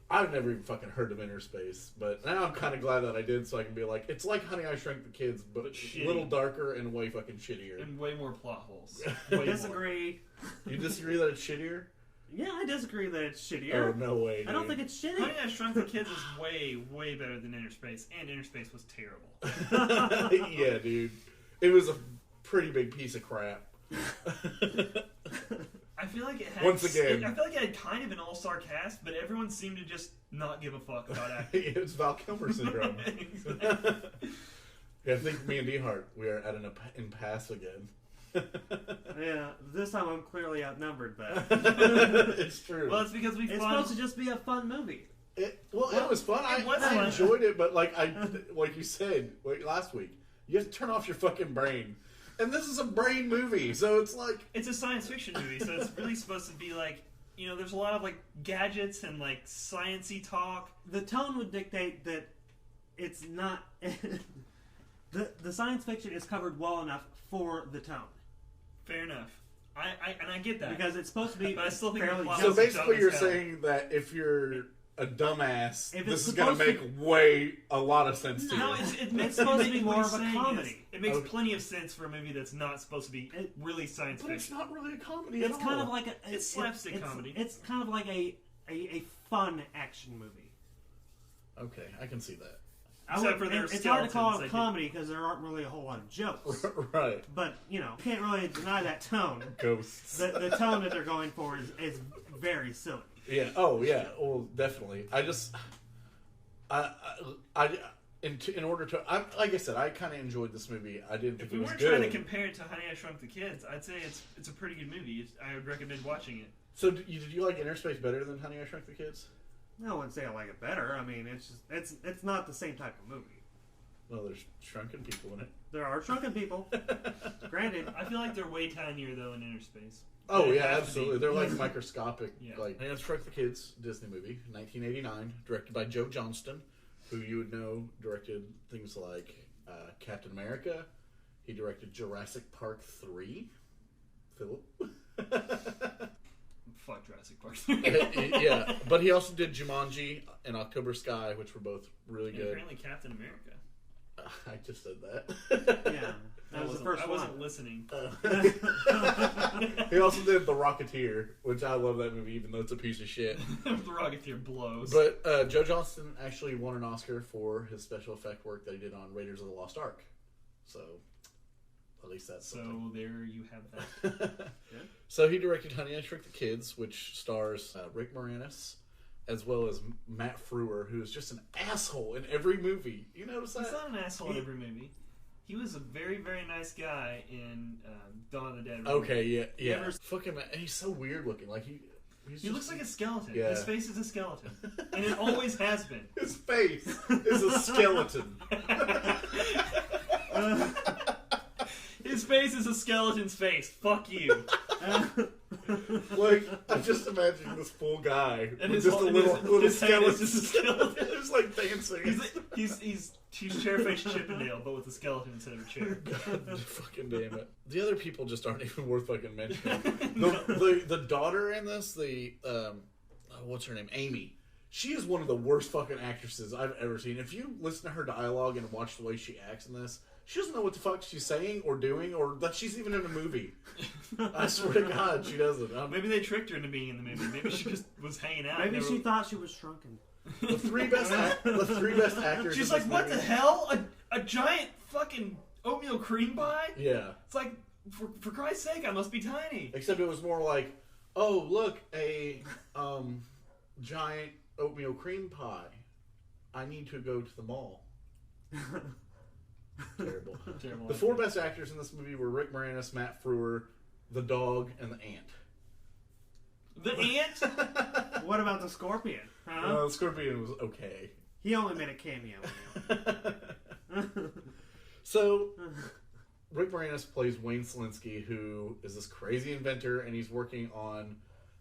I've never even fucking heard of Innerspace, but now I'm kind of glad that I did, so I can be like, it's like Honey, I Shrunk the Kids, but a little darker and way fucking shittier. And way more plot holes. Disagree. You disagree that it's shittier? Yeah, I disagree that it's shittier. Oh, no way, dude. I don't think it's shitty. Honey, I Shrunk the Kids is way, way better than Innerspace, and Innerspace was terrible. Yeah, dude. It was a pretty big piece of crap. I feel like it had I feel like it had kind of an all-star cast, but everyone seemed to just not give a fuck about acting. It's Val Kilmer syndrome. Yeah, I think me and D-Hart, we are at an impasse again. Yeah, this time I'm clearly outnumbered, but it's true. Well, it's because it's supposed to just be a fun movie. It was fun. I enjoyed it, but like you said last week, you have to turn off your fucking brain. And this is a brain movie, so it's like... It's a science fiction movie, so it's really supposed to be like, there's a lot of like gadgets and like science-y talk. The tone would dictate that it's not... the science fiction is covered well enough for the tone. Fair enough. I get that. Because it's supposed to be... But I still think so basically you're saying that if you're... a dumbass, this is going to make a lot of sense to you. No, it's supposed to be more of a comedy. It makes plenty of sense for a movie that's not supposed to be really science fiction. But it's not really a comedy It's kind of like it's slapstick comedy. It's kind of like a fun action movie. Okay, I can see that. It's hard to call it a comedy because there aren't really a whole lot of jokes. Right. But, can't really deny that tone. Ghosts. The tone that they're going for is very silly. Yeah. Oh, yeah. Well, definitely. In order to, like I said, I kind of enjoyed this movie. I didn't think it was good. If we weren't trying to compare it to Honey, I Shrunk the Kids, I'd say it's a pretty good movie. I would recommend watching it. So, did you like Innerspace better than Honey, I Shrunk the Kids? I wouldn't say I like it better. I mean, it's not the same type of movie. Well, there's shrunken people in it. There are shrunken people. Granted, I feel like they're way tinier though in Innerspace. Oh yeah, absolutely. They're like microscopic. Yeah. Like Shrunk the Kids, Disney movie, 1989, directed by Joe Johnston, who you would know directed things like Captain America, He directed Jurassic Park 3. Philip? Fuck Jurassic Park. Yeah, but he also did Jumanji and October Sky, which were both really good. Apparently Captain America. I just said that. Yeah. That was the first one. I wasn't listening. He also did The Rocketeer, which I love that movie, even though it's a piece of shit. The Rocketeer blows. But Joe Johnston actually won an Oscar for his special effect work that he did on Raiders of the Lost Ark. So, at least that's something. So there you have that. Yeah. So he directed Honey, I Shrunk the Kids, which stars Rick Moranis, as well as Matt Frewer, who is just an asshole in every movie. You notice that? He's not an asshole in every movie. He was a very, very nice guy in Dawn of the Dead. Okay, yeah. Fuck him. He's so weird looking. Like he looks like a skeleton. Yeah. His face is a skeleton, and it always has been. His face is a skeleton. His face is a skeleton's face. Fuck you. Like, I just imagine this full guy And with his just a whole- little his head skeleton. is just a skeleton. Just like dancing. He's chair-faced Chippendale, but with a skeleton instead of a chair. God fucking damn it. The other people just aren't even worth fucking mentioning. The daughter in this, what's her name? Amy. She is one of the worst fucking actresses I've ever seen. If you listen to her dialogue and watch the way she acts in this, she doesn't know what the fuck she's saying or doing, or that she's even in a movie. I swear to God, she doesn't. Maybe they tricked her into being in the movie. Maybe she just was hanging out. Maybe she thought she was shrunken. The three best actors. She's in like, this what movie. the hell? A giant fucking oatmeal cream pie? Yeah. It's like, for Christ's sake, I must be tiny. Except it was more like, oh, look, a giant oatmeal cream pie. I need to go to the mall. Terrible. The four best actors in this movie were Rick Moranis, Matt Frewer, the dog, and the ant. The ant? What about the scorpion? Huh? No, the scorpion was okay. He only made a cameo. So, Rick Moranis plays Wayne Selinsky, who is this crazy inventor, and he's working on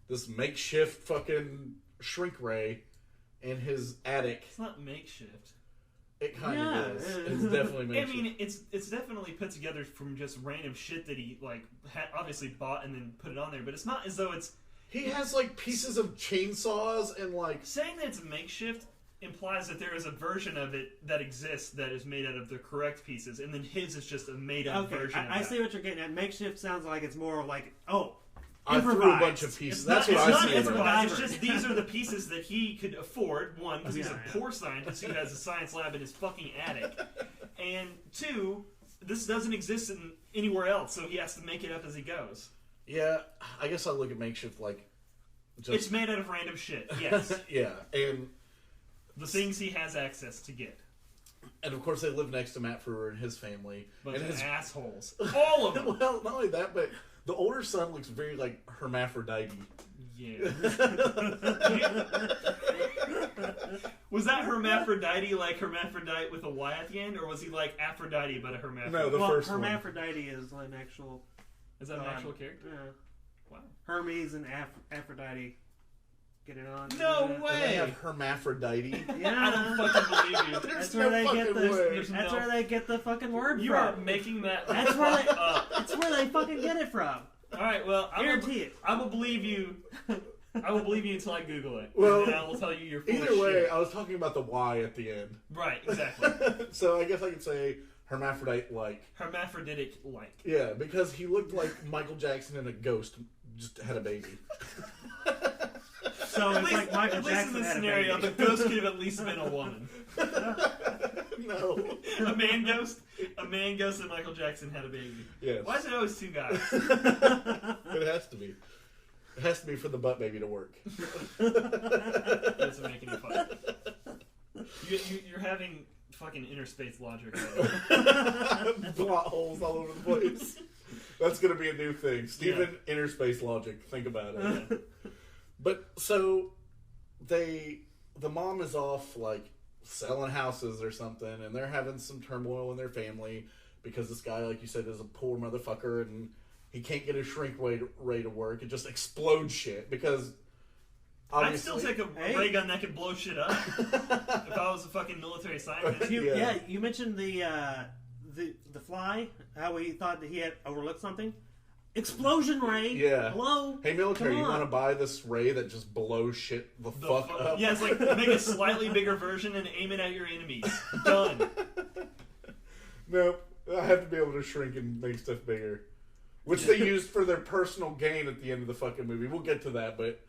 this makeshift fucking shrink ray in his attic. It's not makeshift. It kind of is. It's definitely makeshift. I mean, it's definitely put together from just random shit that he obviously bought and then put it on there. But it's not as though it's. He has like pieces of chainsaws and like. Saying that it's makeshift implies that there is a version of it that exists that is made out of the correct pieces, and then his is just a made up version. I see what you're getting at. Makeshift sounds like it's more like I threw a bunch of pieces. That's what I see. It's just these are the pieces that he could afford. One, because he's a poor scientist who has a science lab in his fucking attic, and two, this doesn't exist anywhere else, so he has to make it up as he goes. Yeah, I guess I look at makeshift like. It's made out of random shit. Yes. Yeah, and the things he has access to get. And of course, they live next to Matt Frewer and his family. Bunch and of assholes. All of them. Well, not only that, but the older son looks very like hermaphrodite. Yeah. Was that hermaphrodite like hermaphrodite with a Y at the end, or was he like Aphrodite but a hermaphrodite? No, the first one. Hermaphrodite is an actual. Is that an actual character? Yeah. Wow. Hermes and Aphrodite. Get it on? No And way! they have hermaphrodite. Yeah. I don't fucking believe you. There's That's where no they fucking get the. way. That's where they get the fucking word You from. are making that. That's where they. up. That's where they fucking get it from. All right. Well, Guarantee it. I will believe you. I will believe you until I Google it. Well, and then I will tell you you're full Either of way, shit. I was talking about the Y at the end. Right. Exactly. So I guess I could say hermaphrodite-like. Hermaphroditic like. Yeah, because he looked like Michael Jackson and a ghost just had a baby. So it's like Michael at least Jackson in this had a scenario, baby. the ghost could have at least been a woman. No. A man ghost and Michael Jackson had a baby. Yes. Why is it always two guys? It has to be. It has to be for the butt baby to work. That doesn't make any fun. You're having fucking Innerspace logic. Plot holes all over the place. That's going to be a new thing. Steven, Innerspace logic. Think about it. Yeah. But so the mom is off like selling houses or something, and they're having some turmoil in their family because this guy, like you said, is a poor motherfucker and he can't get his shrink ray to work. It just explodes shit because I'd still take a ray gun that could blow shit up if I was a fucking military scientist. You mentioned the the fly, how he thought that he had overlooked something. Explosion ray. Yeah. Hello. Hey, military, you want to buy this ray that just blows shit the fuck up? Yeah, it's like make a slightly bigger version and aim it at your enemies. Done. Nope. I have to be able to shrink and make stuff bigger. Which they used for their personal gain at the end of the fucking movie. We'll get to that, but...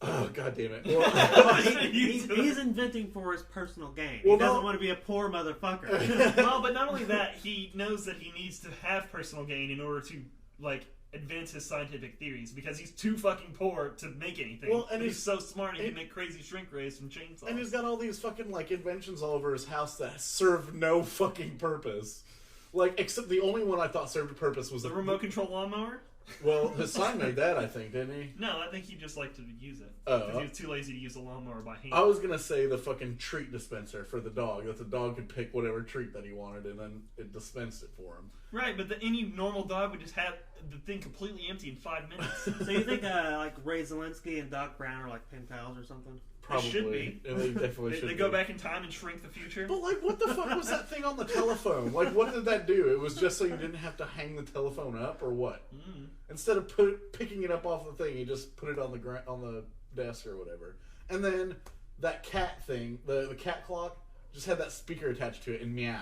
Oh, God damn it. Well, he's inventing for his personal gain. Well, he doesn't want to be a poor motherfucker. Well, but not only that, he knows that he needs to have personal gain in order to, like, advance his scientific theories, because he's too fucking poor to make anything. Well, and he's so smart he can make crazy shrink rays from chainsaws. And he's got all these fucking, like, inventions all over his house that serve no fucking purpose. Like, except the only one I thought served a purpose was the remote control lawnmower? Well, his son made that, I think, didn't he? No, I think he just liked to use it. Oh. Because he was too lazy to use a lawnmower by hand. I was going to say the fucking treat dispenser for the dog, that the dog could pick whatever treat that he wanted and then it dispensed it for him. Right, but any normal dog would just have the thing completely empty in 5 minutes. So you think like Ray Zelinsky and Doc Brown are like pen pals or something? Probably. They should be. Yeah, they definitely should They go back in time and shrink the future. But, like, what the fuck was that thing on the telephone? Like, what did that do? It was just so you didn't have to hang the telephone up, or what? Mm. Instead of picking it up off the thing, you just put it on the desk or whatever. And then that cat thing, the cat clock, just had that speaker attached to it and meowed.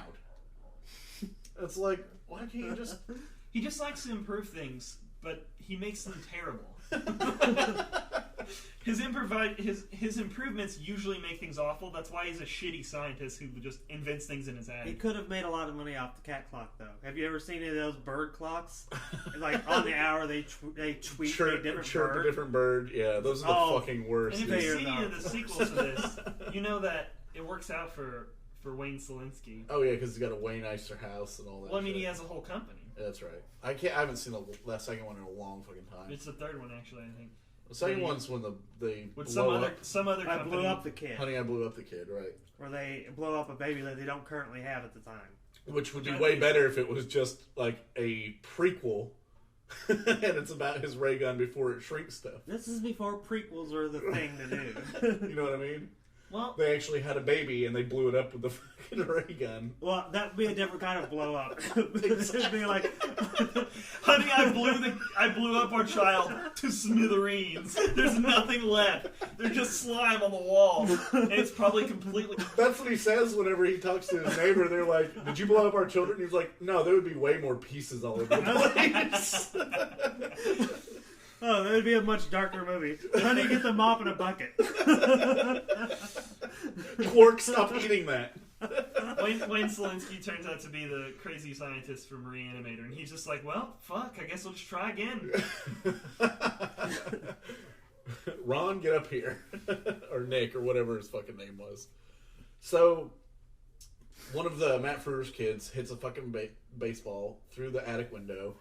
It's like, why can't you just... He just likes to improve things, but he makes them terrible. His improvements usually make things awful. That's why he's a shitty scientist who just invents things in his head. He could have made a lot of money off the cat clock, though. Have you ever seen any of those bird clocks? Like, on the hour, they tweet a different bird. Yeah, those are the fucking worst. And if you see the sequel to this, you know that it works out for Wayne Selinsky. Oh, yeah, because he's got a Wayne Eister house and all that. Well, I mean, shit. He has a whole company. That's right. I haven't seen that second one in a long fucking time. It's the third one, actually, I think. The second one's when they with some other company. I blew up the kid. Honey, I Blew Up the Kid, right? Where they blow up a baby that they don't currently have at the time. Which would be way better if it was just like a prequel, and it's about his ray gun before it shrinks stuff. This is before prequels are the thing to do. You know what I mean? Well, they actually had a baby and they blew it up with the fucking ray gun. Well, that'd be a different kind of blow up. It'd be like, honey, I blew up our child to smithereens. There's nothing left. There's just slime on the wall, and it's probably completely. That's what he says whenever he talks to his neighbor. They're like, "Did you blow up our children?" And he's like, "No, there would be way more pieces all over the place." Oh, that would be a much darker movie. Honey, get the mop in a bucket. Quark, stop eating that. Wayne Selinsky turns out to be the crazy scientist from Reanimator, and he's just like, well, fuck, I guess we'll just try again. Ron, get up here. Or Nick, or whatever his fucking name was. So, one of the Matt Frewer's kids hits a fucking baseball through the attic window.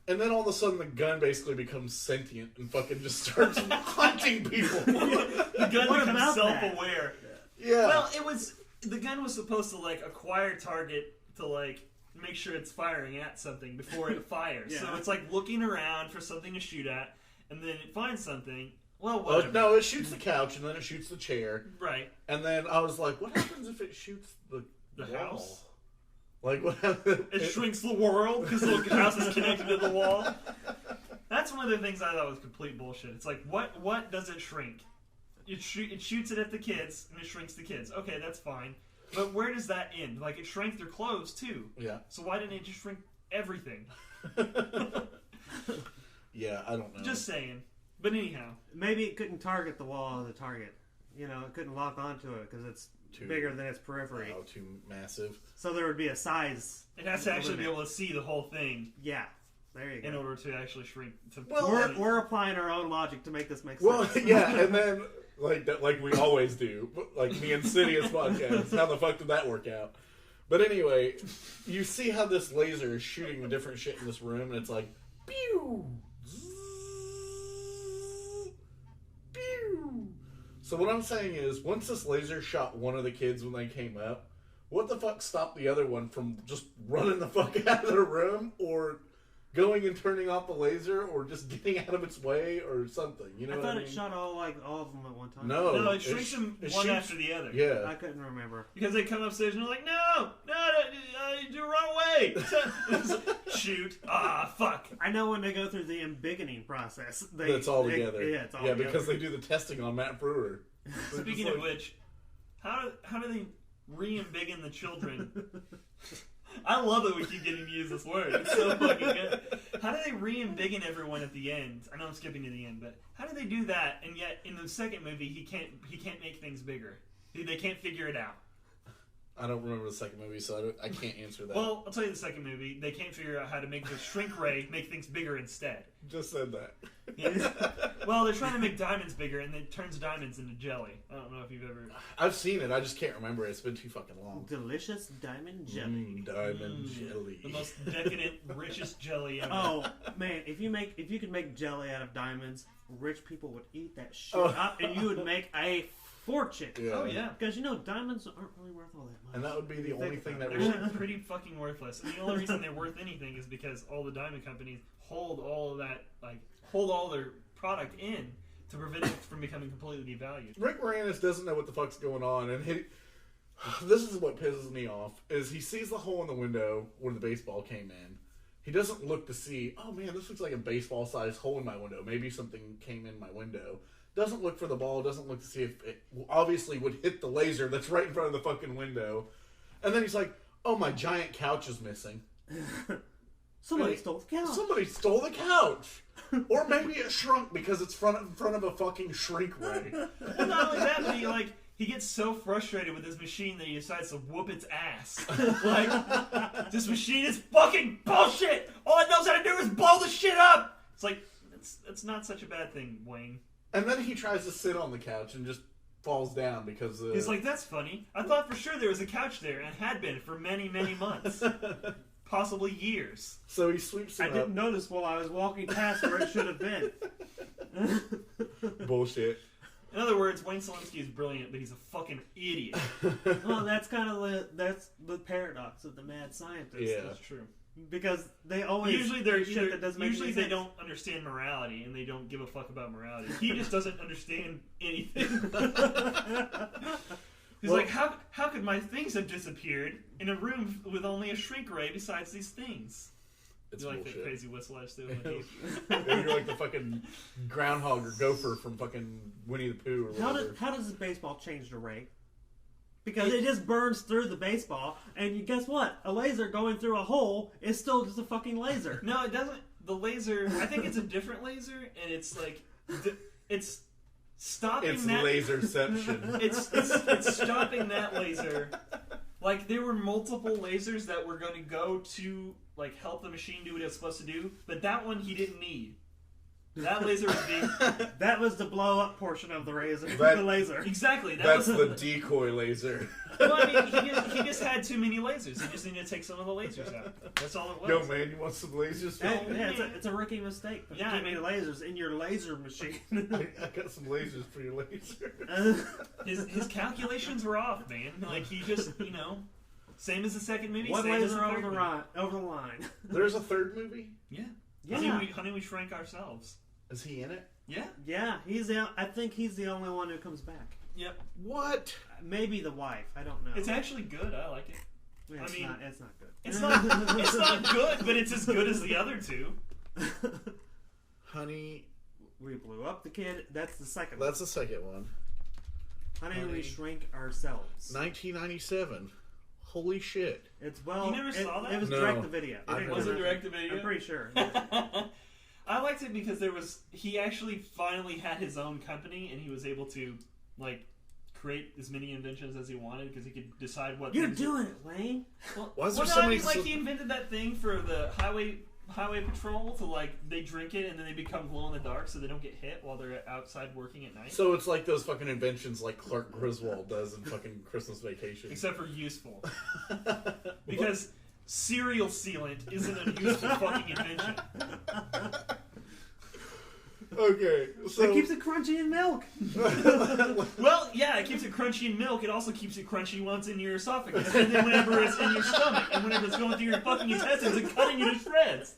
And then all of a sudden the gun basically becomes sentient and fucking just starts hunting people. The gun becomes self-aware. Yeah. Well, the gun was supposed to like acquire target to like make sure it's firing at something before it fires. Yeah. So it's like looking around for something to shoot at, and then it finds something. Well, whatever. No, it shoots the couch and then it shoots the chair. Right. And then I was like, what happens if it shoots the house? Like, what happens? It shrinks the world because the house is connected to the wall. That's one of the things I thought was complete bullshit. It's like, what does it shrink? It shoots it at the kids, and it shrinks the kids. Okay, that's fine. But where does that end? Like, it shrank their clothes, too. Yeah. So why didn't it just shrink everything? Yeah, I don't know. Just saying. But anyhow. Maybe it couldn't target the wall of the target. You know, it couldn't lock onto it because it's bigger than its periphery. Oh, too massive. So there would be a size. It has to actually be able to see the whole thing. Yeah. There you go. In order to actually shrink. We're applying our own logic to make this make sense. Well, yeah, and then, like we always do, like the Insidious podcast, how the fuck did that work out? But anyway, you see how this laser is shooting the different shit in this room, and it's like, pew! Pew! So what I'm saying is, once this laser shot one of the kids when they came up, what the fuck stopped the other one from just running the fuck out of the room, or going and turning off the laser, or just getting out of its way, or something? You know what I mean? I thought it shot all of them at one time. No, it shrinks them one after the other. Yeah. I couldn't remember. Because they come upstairs and they're like, no, you're wrong, wait. Shoot. Fuck. I know when they go through the embiggening process. That's all together. Yeah, it's all together. Because they do the testing on Matt Brewer. Speaking of which, how do they re-embiggen the children? I love that we keep getting to use this word. It's so fucking good. How do they re-embiggen everyone at the end? I know I'm skipping to the end, but how do they do that? And yet in the second movie, he can't make things bigger. They can't figure it out. I don't remember the second movie, so I can't answer that. Well, I'll tell you the second movie. They can't figure out how to make the shrink ray make things bigger instead. Just said that. Yeah. Well, they're trying to make diamonds bigger, and it turns diamonds into jelly. I don't know if you've ever... I've seen it. I just can't remember it. It's been too fucking long. Delicious diamond jelly. Diamond jelly. The most decadent, richest jelly ever. Oh man, if you could make jelly out of diamonds, rich people would eat that shit up, and you would make a fortune. Yeah. Oh yeah, because diamonds aren't really worth all that much. And that would be the only thing that they're actually pretty fucking worthless. And the only reason they're worth anything is because all the diamond companies hold all their product in to prevent it from becoming completely devalued. Rick Moranis doesn't know what the fuck's going on, and this is what pisses me off, is he sees the hole in the window where the baseball came in. He doesn't look to see, oh man, this looks like a baseball-sized hole in my window. Maybe something came in my window. Doesn't look for the ball, doesn't look to see if it obviously would hit the laser that's right in front of the fucking window. And then he's like, oh, my giant couch is missing. Somebody stole the couch. Somebody stole the couch. Or maybe it shrunk because it's in front of a fucking shrink ray. Well, not only that, but he gets so frustrated with his machine that he decides to whoop its ass. Like, this machine is fucking bullshit! All it knows how to do is blow the shit up! It's like, it's not such a bad thing, Wayne. And then he tries to sit on the couch and just falls down because... He's like, that's funny. I thought for sure there was a couch there, and had been for many, many months. Possibly years. So he sweeps it up. I didn't notice while I was walking past where it should have been. Bullshit. In other words, Wayne Szalinski is brilliant, but he's a fucking idiot. Well, that's kind of the paradox of the mad scientist. Yeah, that's true. Because they always usually they don't understand morality and they don't give a fuck about morality. He just doesn't understand anything. He's like, how could my things have disappeared in a room with only a shrink ray besides these things? It's like bullshit. that crazy whistle I still You're like the fucking groundhog or gopher from fucking Winnie the Pooh or whatever. How does this baseball change the ray? Because it just burns through the baseball, and guess what? A laser going through a hole is still just a fucking laser. No, it doesn't. The laser, I think it's a different laser, and it's like, it's stopping it's that... laserception. It's stopping that laser. Like, there were multiple lasers that were going to go to, like, help the machine do what it's supposed to do, but that one he didn't need. That laser was being... That was the blow-up portion of the laser. Exactly. That's the decoy laser. Well, I mean, he just had too many lasers. He just needed to take some of the lasers out. That's all it was. Yo, man, you want some lasers? It's a rookie mistake. Put too many lasers in your laser machine. I got some lasers for your laser. His calculations were off, man. Like, he just, same as the second movie. One same laser as the over the line. There's a third movie? Yeah. Yeah. Honey, we shrank ourselves. Is he in it? Yeah. Yeah, I think he's the only one who comes back. Yep. What? Maybe the wife. I don't know. It's actually good. I like it. It's not good. It's not good, but it's as good as the other two. Honey, we blew up the kid. That's the second. That's the second one. Honey, we shrink ourselves. 1997. Holy shit! It's You never saw that? It was direct to video. Was it direct to video? I'm pretty sure. I liked it because he actually finally had his own company and he was able to create as many inventions as he wanted because he could decide what. You're doing it, Wayne. He invented that thing for the highway patrol to they drink it and then they become glow in the dark so they don't get hit while they're outside working at night. So it's like those fucking inventions like Clark Griswold does in fucking Christmas Vacation. Except for useful. Because cereal sealant isn't a useful fucking invention. Okay, so it keeps it crunchy in milk. Well, yeah, it keeps it crunchy in milk. It also keeps it crunchy once in your esophagus, and then whenever it's in your stomach, and whenever it's going through your fucking intestines and cutting you to shreds.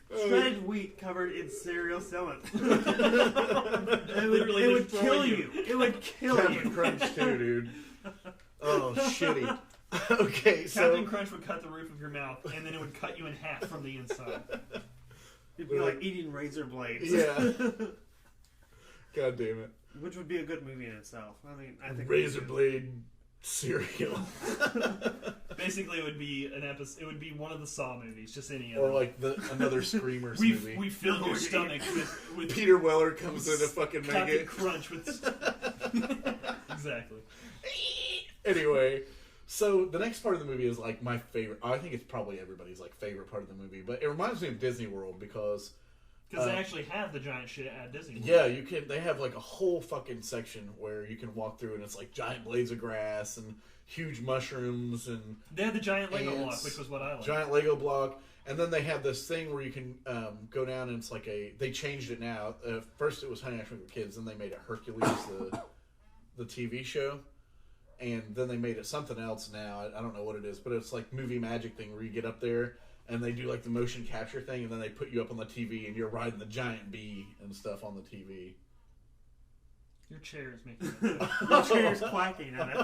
Shredded wheat covered in cereal sealant. Literally it would kill you. It would kill you. Captain Crunch too, dude. Oh, shitty. Okay, so Captain Crunch would cut the roof of your mouth, and then it would cut you in half from the inside. It'd be like eating razor blades. Yeah. God damn it. Which would be a good movie in itself. I think Razor blade cereal. Basically, it would be an episode. It would be one of the Saw movies, just any of Or them. like another Screamers movie. We fill your stomach with Peter Weller comes in to fucking make Captain it. Crunch with. Exactly. Anyway, so the next part of the movie is like my favorite. I think it's probably everybody's like favorite part of the movie, but it reminds me of Disney World because they actually have the giant shit at Disney World. Yeah, you can. They have like a whole fucking section where you can walk through, and it's like giant blades of grass and huge mushrooms and they had the giant Lego ants, block, which was what I liked. Giant Lego block, and then they have this thing where you can go down, and it's like they changed it now. First it was Honey I Shrunk the Kids, then they made it Hercules, the TV show. And then they made it something else now. I don't know what it is, but it's like movie magic thing where you get up there and they do like the motion capture thing, and then they put you up on the TV and you're riding the giant bee and stuff on the TV. Your chair is making it. Your chair's quacking at it.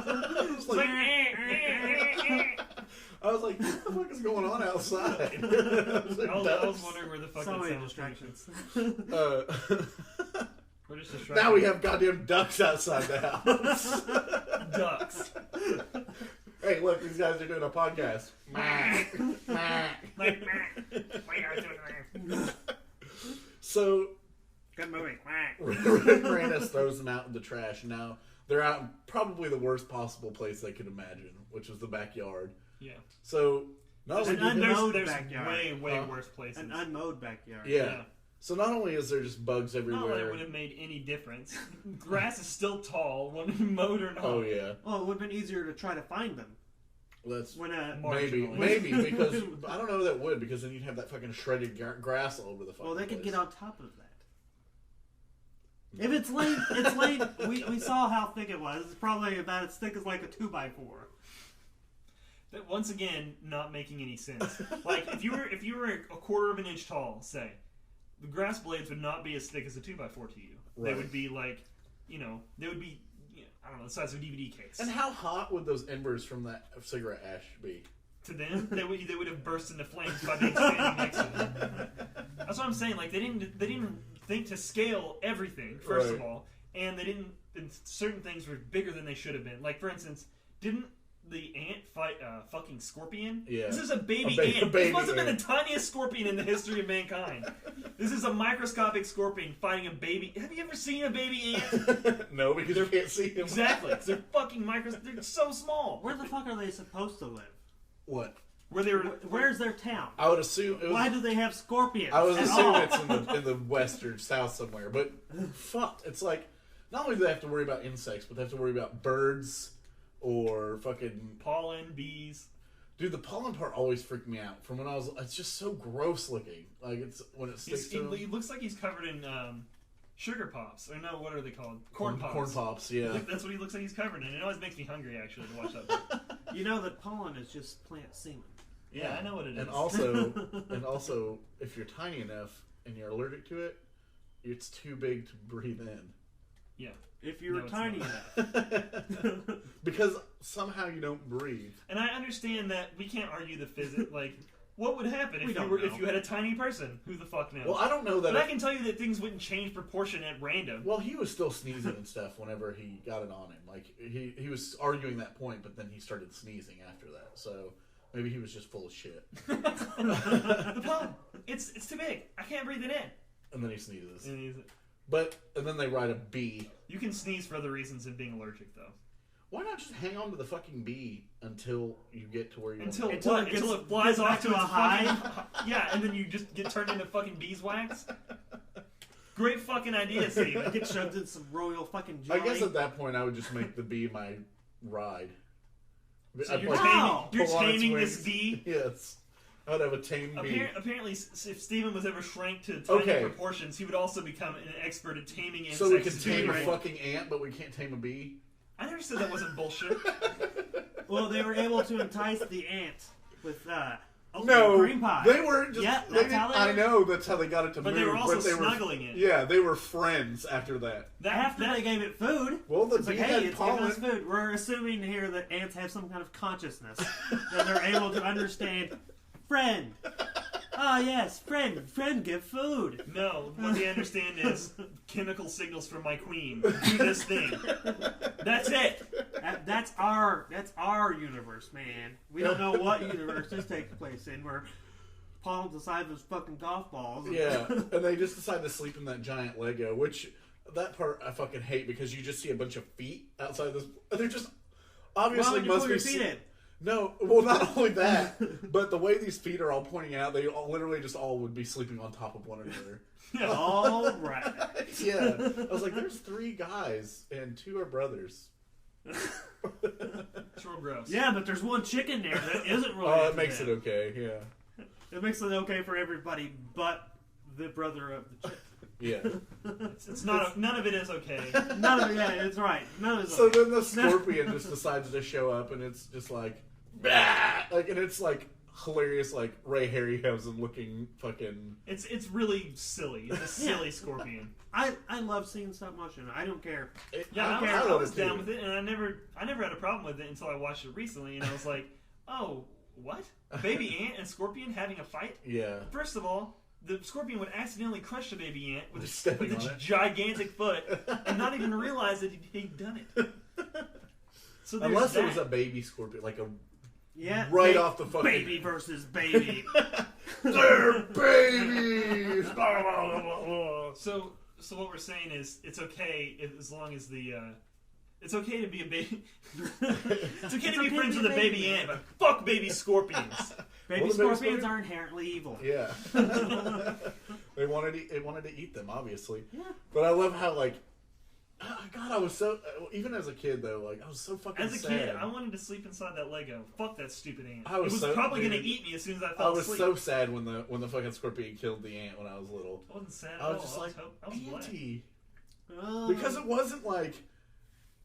I was like, what the fuck is going on outside? I was wondering where the fuck So that many sound distractions. We're just distracted. Now we have goddamn ducks outside the house. Ducks. Hey, look, these guys are doing a podcast. So, Good movie. Rick Moranis throws them out in the trash, and now they're out in probably the worst possible place they could imagine, which is the backyard. Yeah. So, not An only unmowed There's backyard. way worse places. An unmowed backyard. yeah. So not only is there just bugs Not that it everywhere. would have made any difference. Grass is still tall, whether mowed or not. Oh yeah. Well, it would have been easier to try to find them. That's When maybe because I don't know that would, because then you'd have that fucking shredded grass all over the fucking Well, they could place. get on top of that. If it's late, it's late. We saw how thick it was. It's probably about as thick as like a 2x4. That once again, not making any sense. Like if you were a quarter of an inch tall, say, the grass blades would not be as thick as a 2x4 to you. Right. They would be like, they would be, I don't know, the size of a DVD case. And how hot would those embers from that cigarette ash be? To them, they would have burst into flames by being standing next to them. That's what I'm saying. Like they didn't think to scale everything first of Right. all, and they didn't. And certain things were bigger than they should have been. Like for instance, didn't the ant fight a fucking scorpion? Yeah. This is a baby A ant. baby This must have been ant. the tiniest scorpion in the history of mankind. This is a microscopic scorpion fighting a baby. Have you ever seen a baby ant? No, because you can't see them. Exactly. 'Cause they're fucking They're so small. Where the fuck are they supposed to live? What? Where they were. Where's their town? I would assume it was. Why do they have scorpions? I would at assume all? it's in the west or south somewhere. But fuck, it's like not only do they have to worry about insects, but they have to worry about birds or fucking pollen, bees. Dude, the pollen part always freaked me out. From when I was, it's just so gross looking. Like it's when it sticks to He looks like he's covered in sugar pops. Or no, what are they called? Corn pops. Corn pops, yeah. That's what he looks like he's covered in. It always makes me hungry actually to watch that. You know that pollen is just plant semen. Yeah, I know what it is. And also, if you're tiny enough and you're allergic to it, it's too big to breathe in. Yeah. If you're No, it's tiny not. enough. Because somehow you don't breathe. And I understand that we can't argue the physics. Like, what would happen We if don't if know. you had a tiny person? Who the fuck knows? Well, I don't know that. But I can tell you that things wouldn't change proportion at random. Well, he was still sneezing and stuff whenever he got it on him. Like he was arguing that point, but then he started sneezing after that. So maybe he was just full of shit. The problem, it's too big. I can't breathe it in. And then he sneezes. And then they ride a bee. you can sneeze for other reasons than being allergic, though. Why not just hang on to the fucking bee until you get to where you Until want Until what? it Until gets- it flies gets off back to to its a high? fucking yeah, and then you just get turned into fucking beeswax. Great fucking idea, Steven. Get shoved in some royal fucking I jelly. guess at that point I would just make the bee my ride. So I'd you're like Wow. taming, you're pull on its taming this wings. bee. Yes. I would have a tame bee. Apparently, if Steven was ever shrank to tiny Okay. proportions, he would also become an expert at taming insects. So we can to tame a right. fucking ant, but we can't tame a bee? I never said that wasn't bullshit. Well, they were able to entice the ant with oatmeal cream pie. they were just. Yeah, they didn't, I know that's how they got it to but move. they were also but they snuggling were, it. Yeah, they were friends after that. After they gave it food, Well, the it's like, bee hey, had it's giving pollen. us food. We're assuming here that ants have some kind of consciousness that they're able to understand. Friend. Ah, yes, friend, give food. No, what they understand is chemical signals from my queen. Do this thing. That's it. That's our universe, man. We don't know what universe this takes place in. Where pollen's the size of fucking golf balls. Yeah, and they just decide to sleep in that giant Lego, which that part I fucking hate because you just see a bunch of feet outside this. They're just obviously Why must would be. you pull your feet in? No, well, not only that, but the way these feet are all pointing out, they all literally just all would be sleeping on top of one another. All right. Yeah, I was like, there's 3 guys and 2 are brothers. It's real gross. Yeah, but there's one chicken there that isn't really. Oh, it makes it okay. Yeah. It makes it okay for everybody, but the brother of the chick. Yeah. It's not. None of it is okay. None of it. Yeah, it's right. None of it. So then the scorpion just decides to show up, and it's just like, bah! Like, and it's like hilarious, like Ray Harryhausen looking fucking. It's really silly. It's a silly scorpion. I love seeing stop motion. I don't care. Yeah, Okay, I love was it down too. with it, and I never had a problem with it until I watched it recently, and I was like, oh, what? A baby ant and scorpion having a fight? Yeah. First of all, the scorpion would accidentally crush the baby ant with Stepping its on it. gigantic foot, and not even realize that he'd done it. So there's Unless that. it was a baby scorpion, like a Yeah. right off the fucking baby versus baby. They're babies. So what we're saying is it's okay as long as the it's okay to be a baby. It's okay to be friends with a baby ant, but fuck baby scorpions. Baby Well, the baby scorpions scorpion- are inherently evil. Yeah. They wanted to eat them, obviously. Yeah. But I love how, like, God, I was so, even as a kid though, like I was so fucking As a sad. kid, I wanted to sleep inside that Lego. Fuck that stupid ant. I was it was so- probably dude, gonna eat me as soon as I I fell was asleep. so sad when the fucking scorpion killed the ant when I was little. I wasn't sad at I was all. just like, I was glad. Auntie. Oh. Because it wasn't like,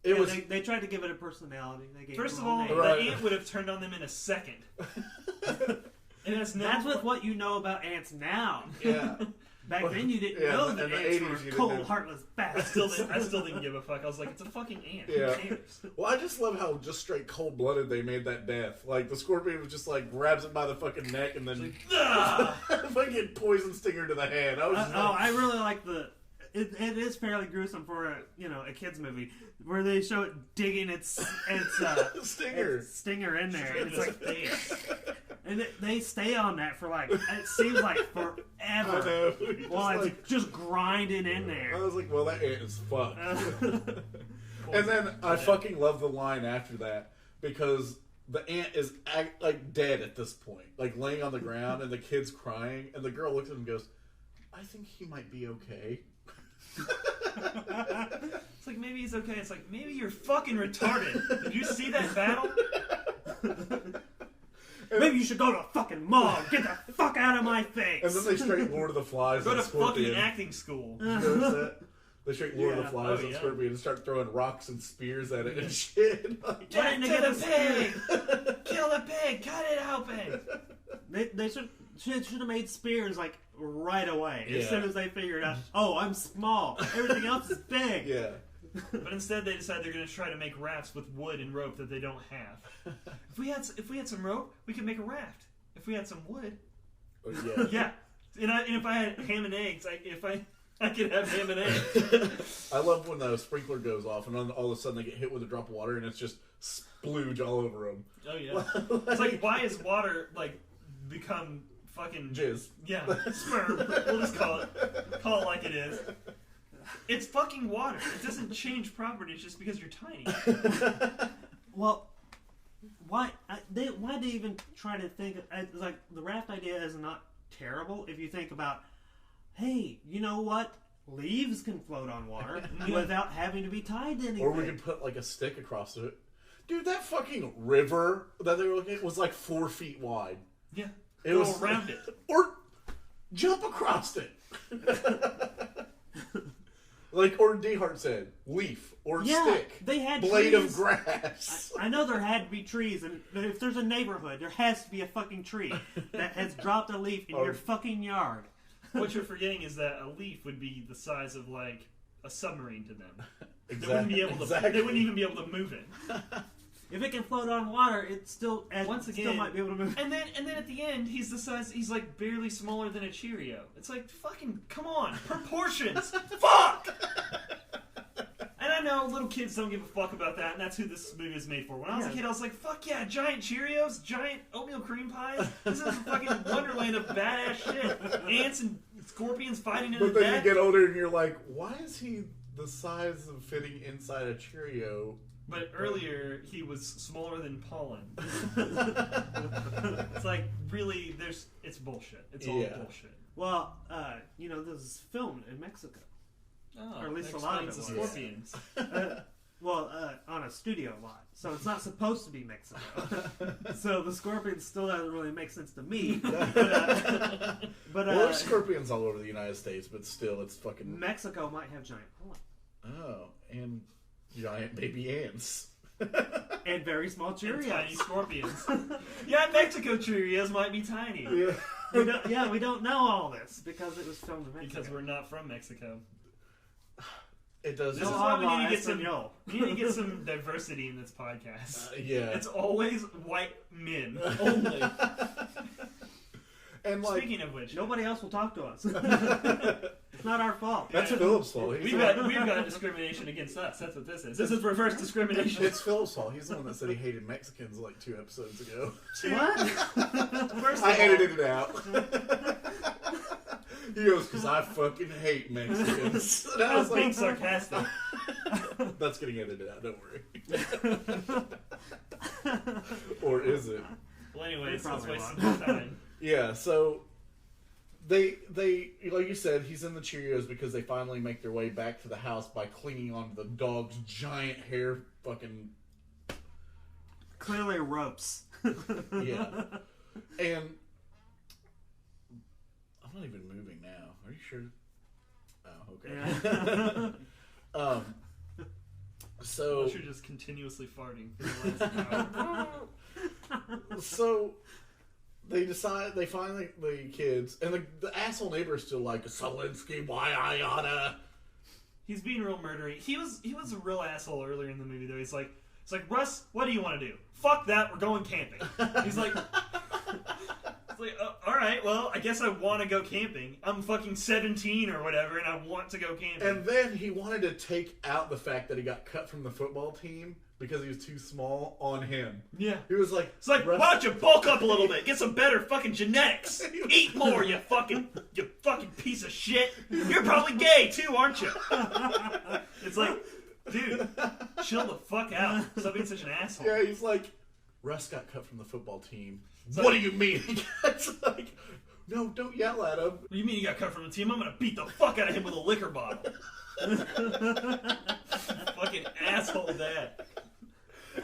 it Yeah, was, they tried to give it a personality. They gave First it of a all, name. Right. the ant would have turned on them in a second. And that's That's with what you know about ants now. yeah. Back then, you didn't Yeah, know in that the ants 80s you were didn't cold, know. heartless I bastards. still didn't give a fuck. I was like, it's a fucking ant. Yeah. Who cares? Well, I just love how just straight cold-blooded they made that death. Like, the scorpion was just like, grabs it by the fucking neck and then fucking poison stinger to the hand. I was just like, I really like the. It is fairly gruesome for a kids movie where they show it digging its Stinger. its stinger in there. Straight It's in his like, face. and they stay on that for like it seems like I forever. know. Just While like, it's just grinding in I there. was like, well, that ant is fucked. And then I fucking love the line after that because the ant is like dead at this point, like laying on the ground, and the kid's crying, and the girl looks at him and goes, "I think he might be okay." It's like, maybe he's okay. It's like, maybe you're fucking retarded. Did you see that battle? Maybe you should go to a fucking mall. Get the fuck out of my face. And then they straight Lord of the Flies Go and to Scorpion. fucking acting school. You notice that? They straight Lord of the Yeah. Flies Oh, and yeah. Scorpion and start throwing rocks and spears at it and shit. Like, Get Trying to to get the the pig! Kill the pig! Cut it open! They should have made spears like right away as Yeah. soon as they figured out. Oh, I'm small. Everything else is big. yeah. But instead, they decide they're going to try to make rafts with wood and rope that they don't have. If we had some rope, we could make a raft. If we had some wood, Oh, yeah. yeah. And if I had ham and eggs, I could have ham and eggs. I love when the sprinkler goes off and then all of a sudden they get hit with a drop of water and it's just splooge all over them. Oh yeah. It's like, why is water like become fucking Jizz. Yeah, sperm. We'll just call it like it is. It's fucking water. It doesn't change properties just because you're tiny. Well, why they even try to think like the raft idea is not terrible if you think about, hey, you know what? Leaves can float on water without having to be tied to anything. Or we could put like a stick across it. Dude, that fucking river that they were looking at was like 4 feet wide. Yeah. It Go was around it. Or jump across it. Like, or D Hart said, leaf or stick. They had blade trees. of grass. I know there had to be trees, and if there's a neighborhood, there has to be a fucking tree that has dropped a leaf in your fucking yard. What you're forgetting is that a leaf would be the size of like a submarine to them. Exactly. They wouldn't be able to. They wouldn't even be able to move it. If it can float on water, it still still might be able to move. And then at the end, he's the size. He's like barely smaller than a Cheerio. It's like fucking come on, proportions. Fuck. And I know little kids don't give a fuck about that, and that's who this movie is made for. When I was a kid, I was like, fuck yeah, giant Cheerios, giant oatmeal cream pies. This is a fucking wonderland of badass shit. Ants and scorpions fighting in the But then back. you get older and you're like, why is he the size of fitting inside a Cheerio? But earlier, he was smaller than pollen. It's like, really, it's bullshit. It's all bullshit. Well, this is filmed in Mexico. Oh, or at least a lot of it the was. scorpions. On a studio lot. So it's not supposed to be Mexico. So the scorpions still doesn't really make sense to me. But there's scorpions all over the United States, but still, it's fucking... Mexico might have giant pollen. Oh, and giant baby ants. And very small Cheerios. And tiny scorpions. Yeah, Mexico Cheerios might be tiny. Yeah. We don't know all this because it was filmed in Mexico. Because we're not from Mexico. It does. This is why we need to get some. We need to get some diversity in this podcast. It's always white men only. And speaking of which, nobody else will talk to us. It's not our fault. That's Philip's fault. We've got discrimination against us. That's what this is. This is reverse discrimination. It's Philip's fault. He's the one that said he hated Mexicans like 2 episodes ago. What? First I edited it out. He goes, because I fucking hate Mexicans. And I was being sarcastic. That's getting edited out, don't worry. Or is it? Well, anyways, let's waste some more time. Yeah, so they like you said, he's in the Cheerios because they finally make their way back to the house by clinging onto the dog's giant hair fucking... Clearly ropes. Yeah. And... I'm not even moving now. Are you sure? Oh, okay. Yeah. So... Unless you're just continuously farting for the last hour. So... They find the kids, and the asshole neighbor is still like, Solinsky, why I oughta... He's being real murdery. He was a real asshole earlier in the movie, though. It's like, Russ, what do you want to do? Fuck that, we're going camping. He's like... alright, well, I guess I want to go camping. I'm fucking 17 or whatever, and I want to go camping. And then he wanted to take out the fact that he got cut from the football team because he was too small on him. Yeah. He was like... It's like, why don't you bulk up a little bit? Get some better fucking genetics. Eat more, you fucking piece of shit. You're probably gay, too, aren't you? It's like, dude, chill the fuck out. Stop being such an asshole. Yeah, he's like, Russ got cut from the football team. What do you mean? It's like, no, don't yell at him. What do you mean he got cut from the team? I'm gonna beat the fuck out of him with a liquor bottle. Fucking asshole dad.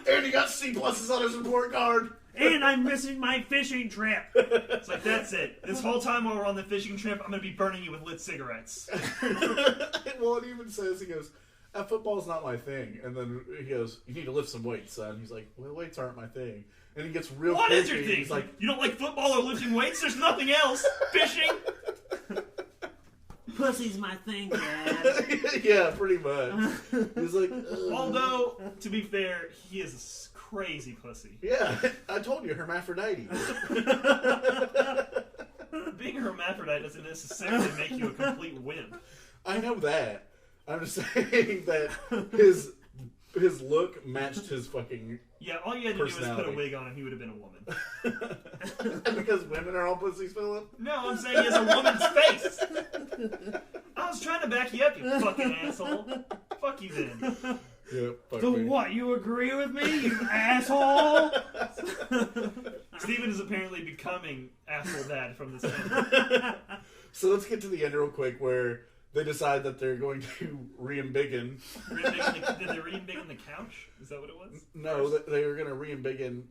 And he got C+ on his report card. And I'm missing my fishing trip. It's like, that's it. This whole time while we're on the fishing trip, I'm gonna be burning you with lit cigarettes. Well, it even says, he goes, football's not my thing. And then he goes, you need to lift some weights, son. He's like, well, weights aren't my thing. And he gets real What is your kooky. thing? He's like, you don't like football or lifting weights? There's nothing else. Fishing? Pussy's my thing, Dad. yeah, pretty much. He's like, although, to be fair, he is a crazy pussy. Yeah, I told you, hermaphrodite. Being a hermaphrodite doesn't necessarily make you a complete wimp. I know that. I'm just saying that his look matched his fucking... Yeah, all you had to do was put a wig on and he would have been a woman. Because women are all pussies, Philip? No, I'm saying he has a woman's face. I was trying to back you up, you fucking asshole. Fuck you then. Yeah, fuck So me. what, you agree with me, you asshole? Steven is apparently becoming asshole dad from this film. So let's get to the end real quick where they decide that they're going to re-embiggen. Did they re-embiggen the couch? Is that what it was? No, they were going to re-embiggen...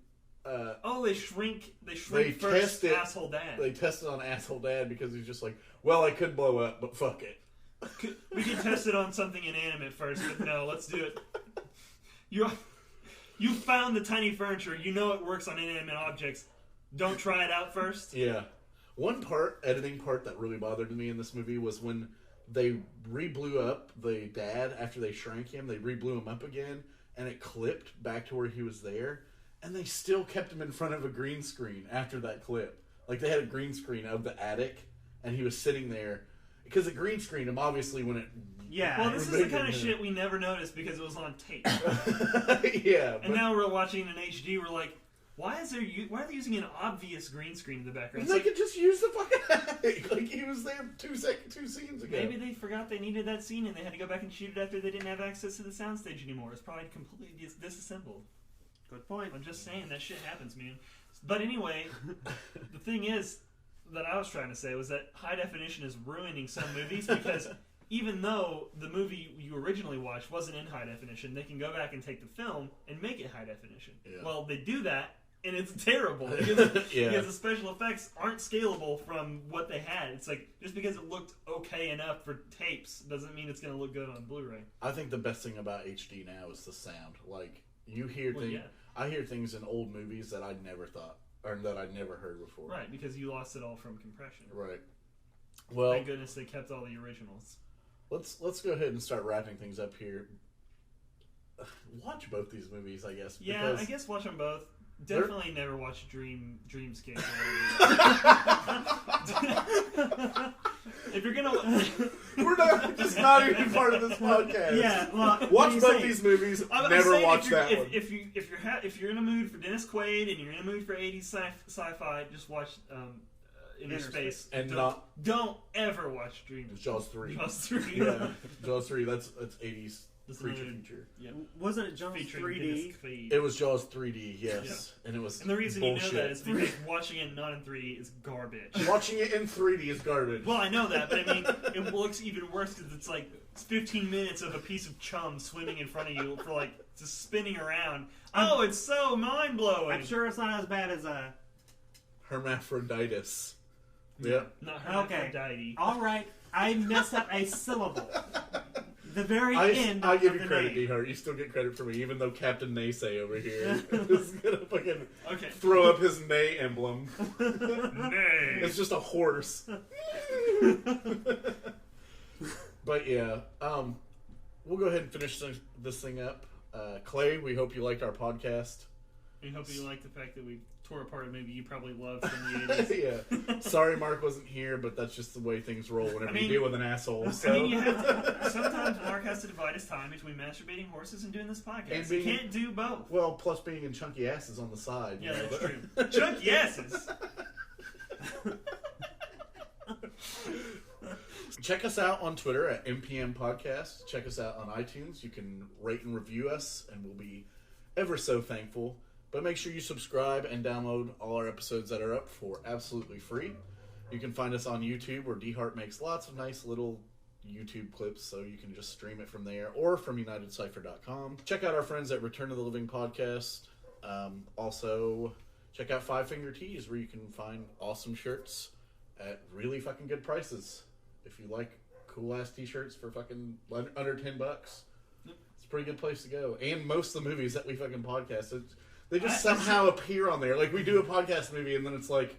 they shrink they first tested, asshole dad. They tested on asshole dad because he's just like, well, I could blow up, but fuck it. We can test it on something inanimate first, but no, let's do it. You found the tiny furniture. You know it works on inanimate objects. Don't try it out first. Yeah. One editing part that really bothered me in this movie was when they re-blew up the dad after they shrank him. They re-blew him up again, and it clipped back to where he was there. And they still kept him in front of a green screen after that clip. Like, they had a green screen of the attic, and he was sitting there. Because the green screen him, obviously, when it... Yeah. Well, this is the kind of shit we never noticed because it was on tape. Yeah. And now we're watching it in HD, we're like, why are they using an obvious green screen in the background? They could just use the fucking attic. Like, he was there two scenes ago. Maybe they forgot they needed that scene and they had to go back and shoot it after they didn't have access to the soundstage anymore. It's probably completely disassembled. Good point. I'm just saying, that shit happens, man. But anyway, the thing is, that I was trying to say was that high definition is ruining some movies because even though the movie you originally watched wasn't in high definition, they can go back and take the film and make it high definition. Yeah. Well, they do that, and it's terrible because the special effects aren't scalable from what they had. It's like, just because it looked okay enough for tapes doesn't mean it's going to look good on Blu-ray. I think the best thing about HD now is the sound. Like, you hear things... Yeah. I hear things in old movies that I'd never thought, or that I'd never heard before. Right, because you lost it all from compression. Right. Well, thank goodness they kept all the originals. Let's go ahead and start wrapping things up here. Watch both these movies, I guess. Yeah, I guess watch them both. Definitely never watch Dreamscape. If you're gonna, we're not just not even part of this podcast. Yeah, well, watch both these movies. Never watch that one. If you're in a mood for Dennis Quaid and you're in a mood for 80s sci-fi, just watch Innerspace. And don't ever watch Dreams. Jaws 3. Jaws 3. Yeah, Jaws 3. That's 80s. Creature feature. Yeah. Wasn't it Jaws 3D? It was Jaws 3D, yes. Yeah. And it was And the reason bullshit. You know that is because watching it not in 3D is garbage. Watching it in 3D is garbage. Well, I know that, but I mean, it looks even worse because it's like 15 minutes of a piece of chum swimming in front of you for like just spinning around. Oh, it's so mind-blowing. I'm sure it's not as bad as Hermaphroditus. Yeah. Not hermaphrodite. Okay. All right. I messed up a syllable. The very end. I'll give you credit, D-Hart. You still get credit for me, even though Captain Naysay over here is gonna fucking throw up his Nay emblem. Nay. It's just a horse. But yeah, we'll go ahead and finish this thing up. Clay, we hope you liked our podcast. We hope you liked the fact that we tore apart a movie you probably loved from the 80s. Yeah. Sorry Mark wasn't here, but that's just the way things roll whenever you deal with an asshole. So. I mean, you have to, sometimes Mark has to divide his time between masturbating horses and doing this podcast. He can't do both. Well, plus being in chunky asses on the side. Yeah, that's true. Chunky asses! Check us out on Twitter at MPM Podcast. Check us out on iTunes. You can rate and review us, and we'll be ever so thankful. But make sure you subscribe and download all our episodes that are up for absolutely free. You can find us on YouTube, where D-Hart makes lots of nice little YouTube clips, so you can just stream it from there, or from Unitedcypher.com. Check out our friends at Return to the Living Podcast. Also, check out Five Finger Tees, where you can find awesome shirts at really fucking good prices. If you like cool-ass t-shirts for fucking under $10, it's a pretty good place to go. And most of the movies that we fucking podcast, they just somehow appear on there. Like, we do a podcast movie, and then it's like,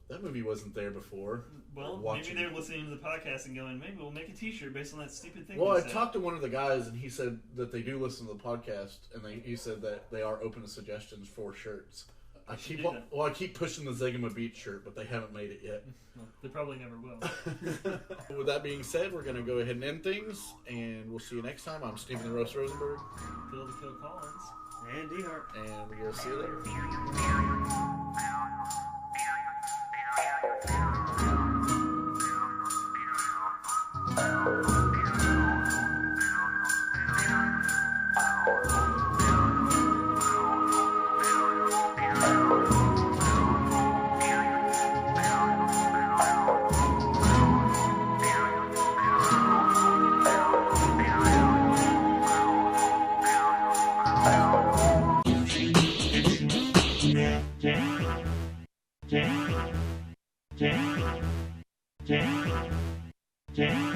that movie wasn't there before. Well, maybe they're listening to the podcast and going, maybe we'll make a t-shirt based on that stupid thing. Well, I talked to one of the guys, and he said that they do listen to the podcast, and he said that they are open to suggestions for shirts. I keep pushing the Zegama Beach shirt, but they haven't made it yet. Well, they probably never will. With that being said, we're going to go ahead and end things, and we'll see you next time. I'm Stephen the Roast Rosenberg. Phil the Kill Collins. And D-Hart. And we're going to see you later. Yeah.